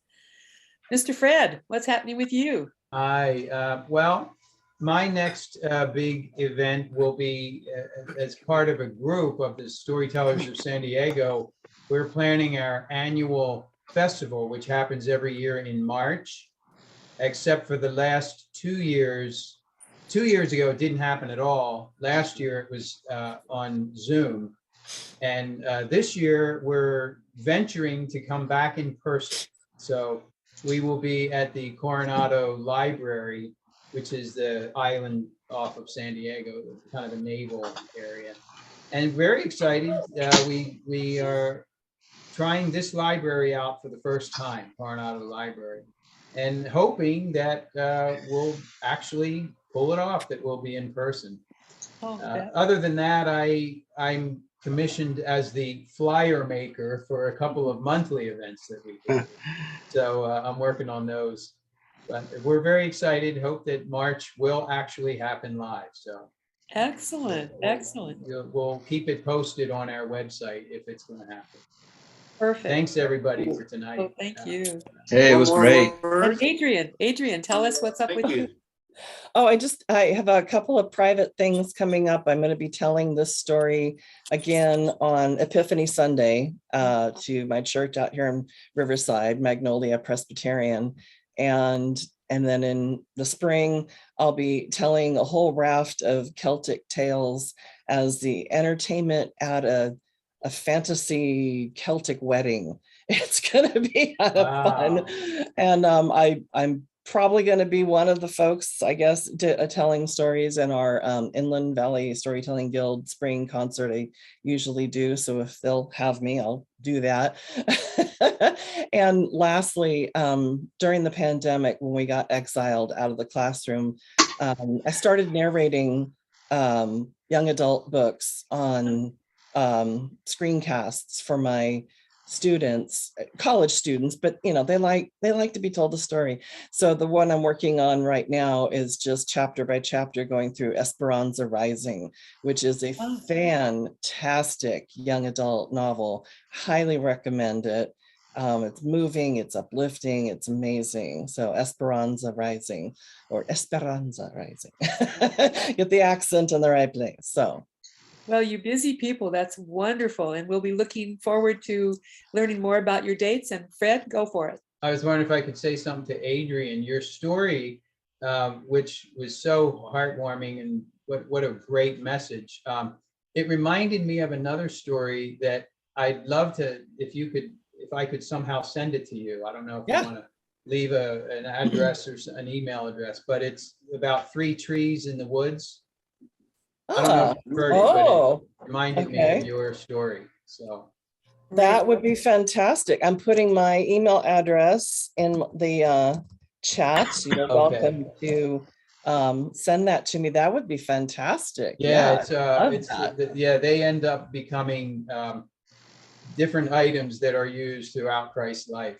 Mr. Fred, what's happening with you? Well, my next big event will be as part of a group of the Storytellers of San Diego. We're planning our annual festival, which happens every year in March, except for the last 2 years. 2 years ago, it didn't happen at all. Last year, it was on Zoom. And this year, we're venturing to come back in person. So we will be at the Coronado Library, which is the island off of San Diego, kind of a naval area. And very excited. We are trying this library out for the first time, Coronado Library, and hoping that we'll actually pull it off, that we'll be in person. Other than that, I'm commissioned as the flyer maker for a couple of monthly events that we do. So I'm working on those. But we're very excited. Hope that March will actually happen live. So Excellent. Excellent. we'll keep it posted on our website if it's going to happen. Perfect. Thanks everybody for tonight. Oh, thank you. Hey, it was great. And Adrian, tell us what's up with you. Oh, I have a couple of private things coming up. I'm going to be telling this story again on Epiphany Sunday to my church out here in Riverside, Magnolia Presbyterian. And then in the spring, I'll be telling a whole raft of Celtic tales as the entertainment at a fantasy Celtic wedding. It's going to be kind of fun. And I'm probably going to be one of the folks, I guess, telling stories in our Inland Valley Storytelling Guild spring concert I usually do. So if they'll have me, I'll do that. And lastly, during the pandemic, when we got exiled out of the classroom, I started narrating young adult books on screencasts for my students, college students, but they like to be told the story. So the one I'm working on right now is just chapter by chapter going through Esperanza Rising, which is a fantastic young adult novel. Highly recommend it. It's moving, it's uplifting, it's amazing. So Esperanza Rising, or Esperanza Rising. Get the accent in the right place. So well, you busy people, that's wonderful. And we'll be looking forward to learning more about your dates. And Fred, go for it. I was wondering if I could say something to Adrian. Your story, which was so heartwarming, and what a great message. It reminded me of another story that I'd love to, if I could somehow send it to you. I don't know if you want to leave an address or an email address, but it's about 3 trees in the woods. I don't know if you've heard it, but it reminded me of your story. So that would be fantastic. I'm putting my email address in the chat. You're welcome to send that to me. That would be fantastic. Yeah, they end up becoming different items that are used throughout Christ's life.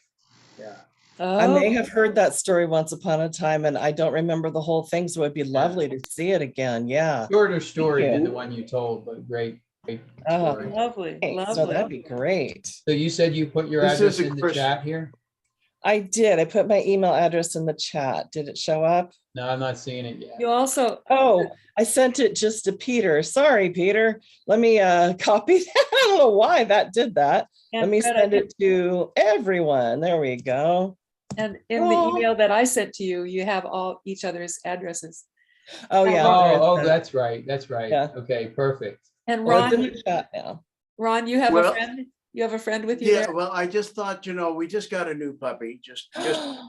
Yeah. I may have heard that story once upon a time, and I don't remember the whole thing, so it'd be lovely to see it again. Yeah. Shorter story than the one you told, but great story. Lovely. So that'd be great. So you said you put your address in the chat here? I did. I put my email address in the chat. Did it show up? No, I'm not seeing it yet. You also... Oh, I sent it just to Peter. Sorry, Peter. Let me copy that. I don't know why that did that. Let me send it to everyone. There we go. And in the email that I sent to you, you have each other's addresses. Oh, yeah. Oh, that's right. That's right. Yeah. Okay, perfect. And Oh, it's in Ron, the chat now. Ron, you have a Well, friend? You have a friend with you Yeah, there? well, I just thought, we just got a new puppy just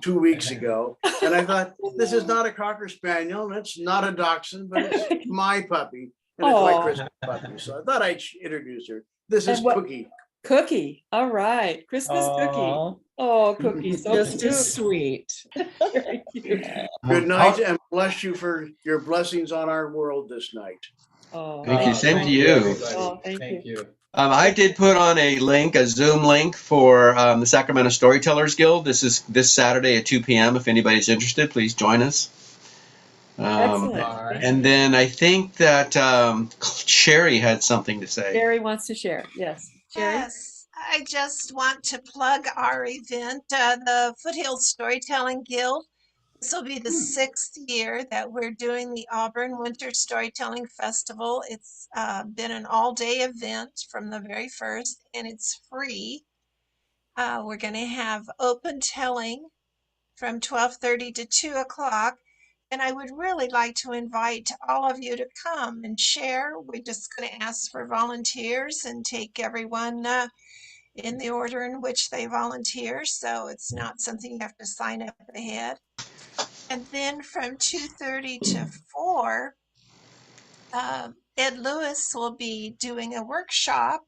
2 weeks ago. And I thought, this is not a Cocker Spaniel, and it's not a Dachshund, but it's my puppy. And it's my Oh. Christmas puppy. So I thought I'd introduce her. This is And what- Cookie. Cookie. All right. Christmas Cookie. Aw, Oh, Cookie. So just cute. as sweet. Very cute. Good night, and bless you for your blessings on our world this night. Oh, Thank you. Oh, Same to thank you. everybody. Oh, thank Thank you. I did put on a link, a Zoom link for the Sacramento Storytellers Guild. This is this Saturday at 2 p.m. If anybody's interested, please join us. Excellent. All right. And then I think that Sherry had something to say. Sherry wants to share. Yes. Sherry? Yes, I just want to plug our event, the Foothills Storytelling Guild. This will be the 6th year that we're doing the Auburn Winter Storytelling Festival. It's been an all-day event from the very first, and it's free. We're going to have open telling from 12:30 to 2 o'clock. And I would really like to invite all of you to come and share. We're just going to ask for volunteers and take everyone in the order in which they volunteer. So it's not something you have to sign up ahead. And then from 2:30 to 4, Ed Lewis will be doing a workshop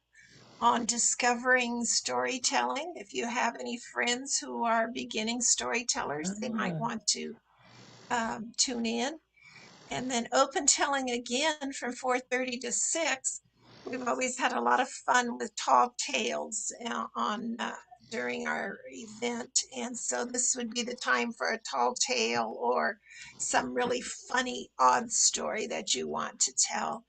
on discovering storytelling. If you have any friends who are beginning storytellers, they might want to tune in. And then open telling again from 4:30 to 6. We've always had a lot of fun with tall tales during our event. And so this would be the time for a tall tale or some really funny, odd story that you want to tell.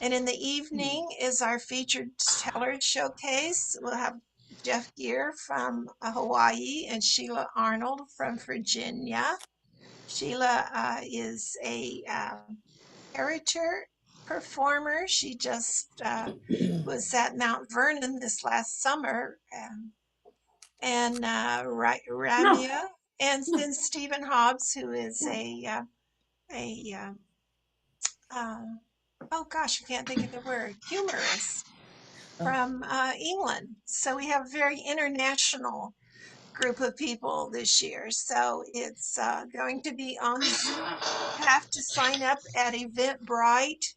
And in the evening is our featured teller showcase. We'll have Jeff Gear from Hawaii and Sheila Arnold from Virginia. Sheila is a character performer. She just was at Mount Vernon this last summer. And Ramia, and then Stephen Hobbs, who is oh gosh, I can't think of the word, humorist from England. So we have a very international group of people this year. So it's going to be on Zoom. You have to sign up at Eventbrite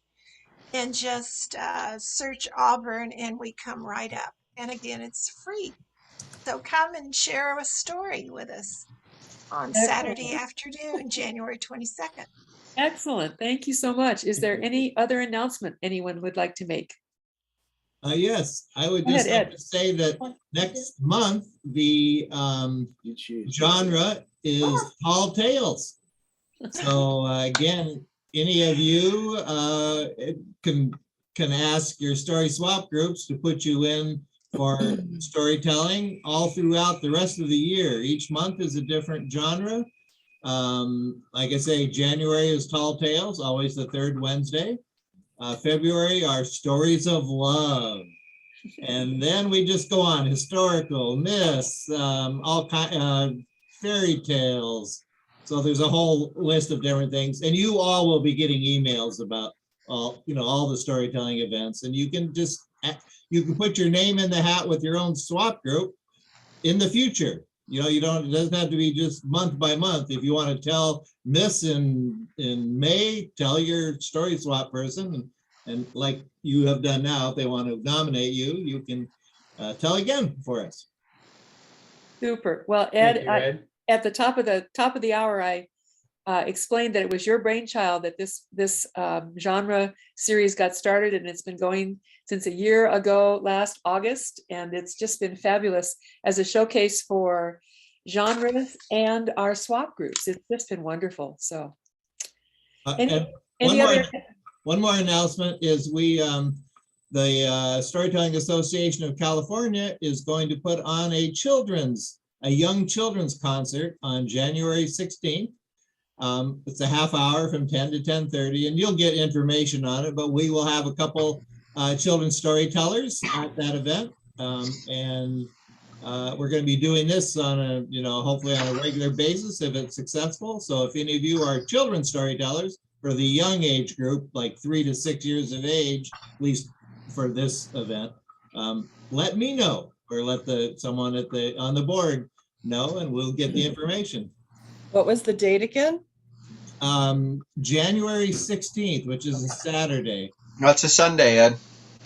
and just search Auburn and we come right up. And again, it's free. So come and share a story with us on Saturday afternoon, January 22nd. Excellent. Thank you so much. Is there any other announcement anyone would like to make? Yes, I would Go ahead, just like Ed. to say that next month, the genre is tall tales. So again, any of you can ask your story swap groups to put you in for storytelling all throughout the rest of the year. Each month is a different genre. Like I say, January is tall tales, always the third Wednesday. February are stories of love. And then we just go on historical, myths, all kind fairy tales. So there's a whole list of different things, and you all will be getting emails about all the storytelling events, and you can put your name in the hat with your own swap group in the future. It doesn't have to be just month by month. If you want to tell myths in May, tell your story swap person, and like you have done now, if they want to nominate you, you can tell again for us. Super. Well, Thank Ed, you, Ed. at the top of the hour, I explained that it was your brainchild that this genre series got started, and it's been going since a year ago, last August, and it's just been fabulous as a showcase for genres and our swap groups. It's just been wonderful. So, One more announcement is the Storytelling Association of California is going to put on a young children's concert on January 16th. It's a half hour from 10 to 10:30, and you'll get information on it, but we will have a couple children's storytellers at that event. We're going to be doing this hopefully on a regular basis if it's successful. So if any of you are children's storytellers, for the young age group, like 3 to 6 years of age, at least for this event, let me know, or let someone on the board know, and we'll get the information. What was the date again? January 16th, which is a Saturday. That's a Sunday, Ed.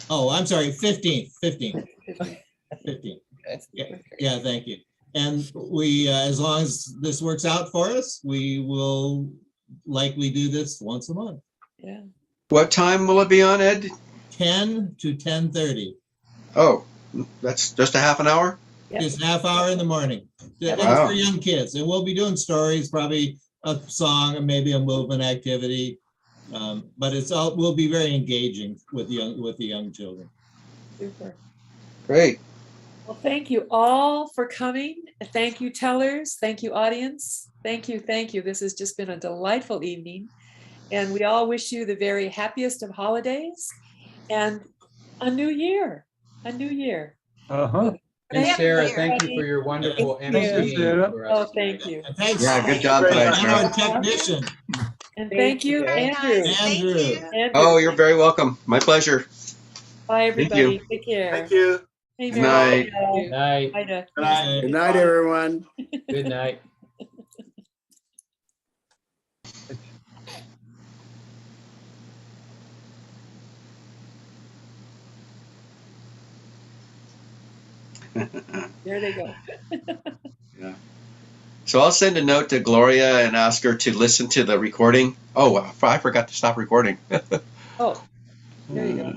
Oh, I'm sorry, 15th. Yeah, thank you. And we, as long as this works out for us, we will likely do this once a month. Yeah. What time will it be on, Ed? 10 to 10:30. Oh, that's just a half an hour? Yep. Just a half hour in the morning. And it's Wow. for young kids. And we'll be doing stories, probably a song, or maybe a movement activity. But we'll be very engaging with the young children. Super. Great. Well, thank you all for coming. Thank you, tellers. Thank you, audience. Thank you. Thank you. This has just been a delightful evening. And we all wish you the very happiest of holidays and a new year. A new year. And Thank Sarah, you. thank you for your wonderful Thank you. emceeing for us. Oh, thank you. And thanks. Yeah, good job Great. tonight, And Sarah. our technician, And thank you, Very Andrew. nice. Thank Andrew. you. Andrew. Oh, you're very welcome. My pleasure. Bye, Thank you. everybody. Take care. Thank you. Hey, Good Mary. night. Night. Bye, Doug. Good night. Good night, everyone. Good night. There they go. Yeah. So I'll send a note to Gloria and ask her to listen to the recording. Oh, I forgot to stop recording. Oh, there you go.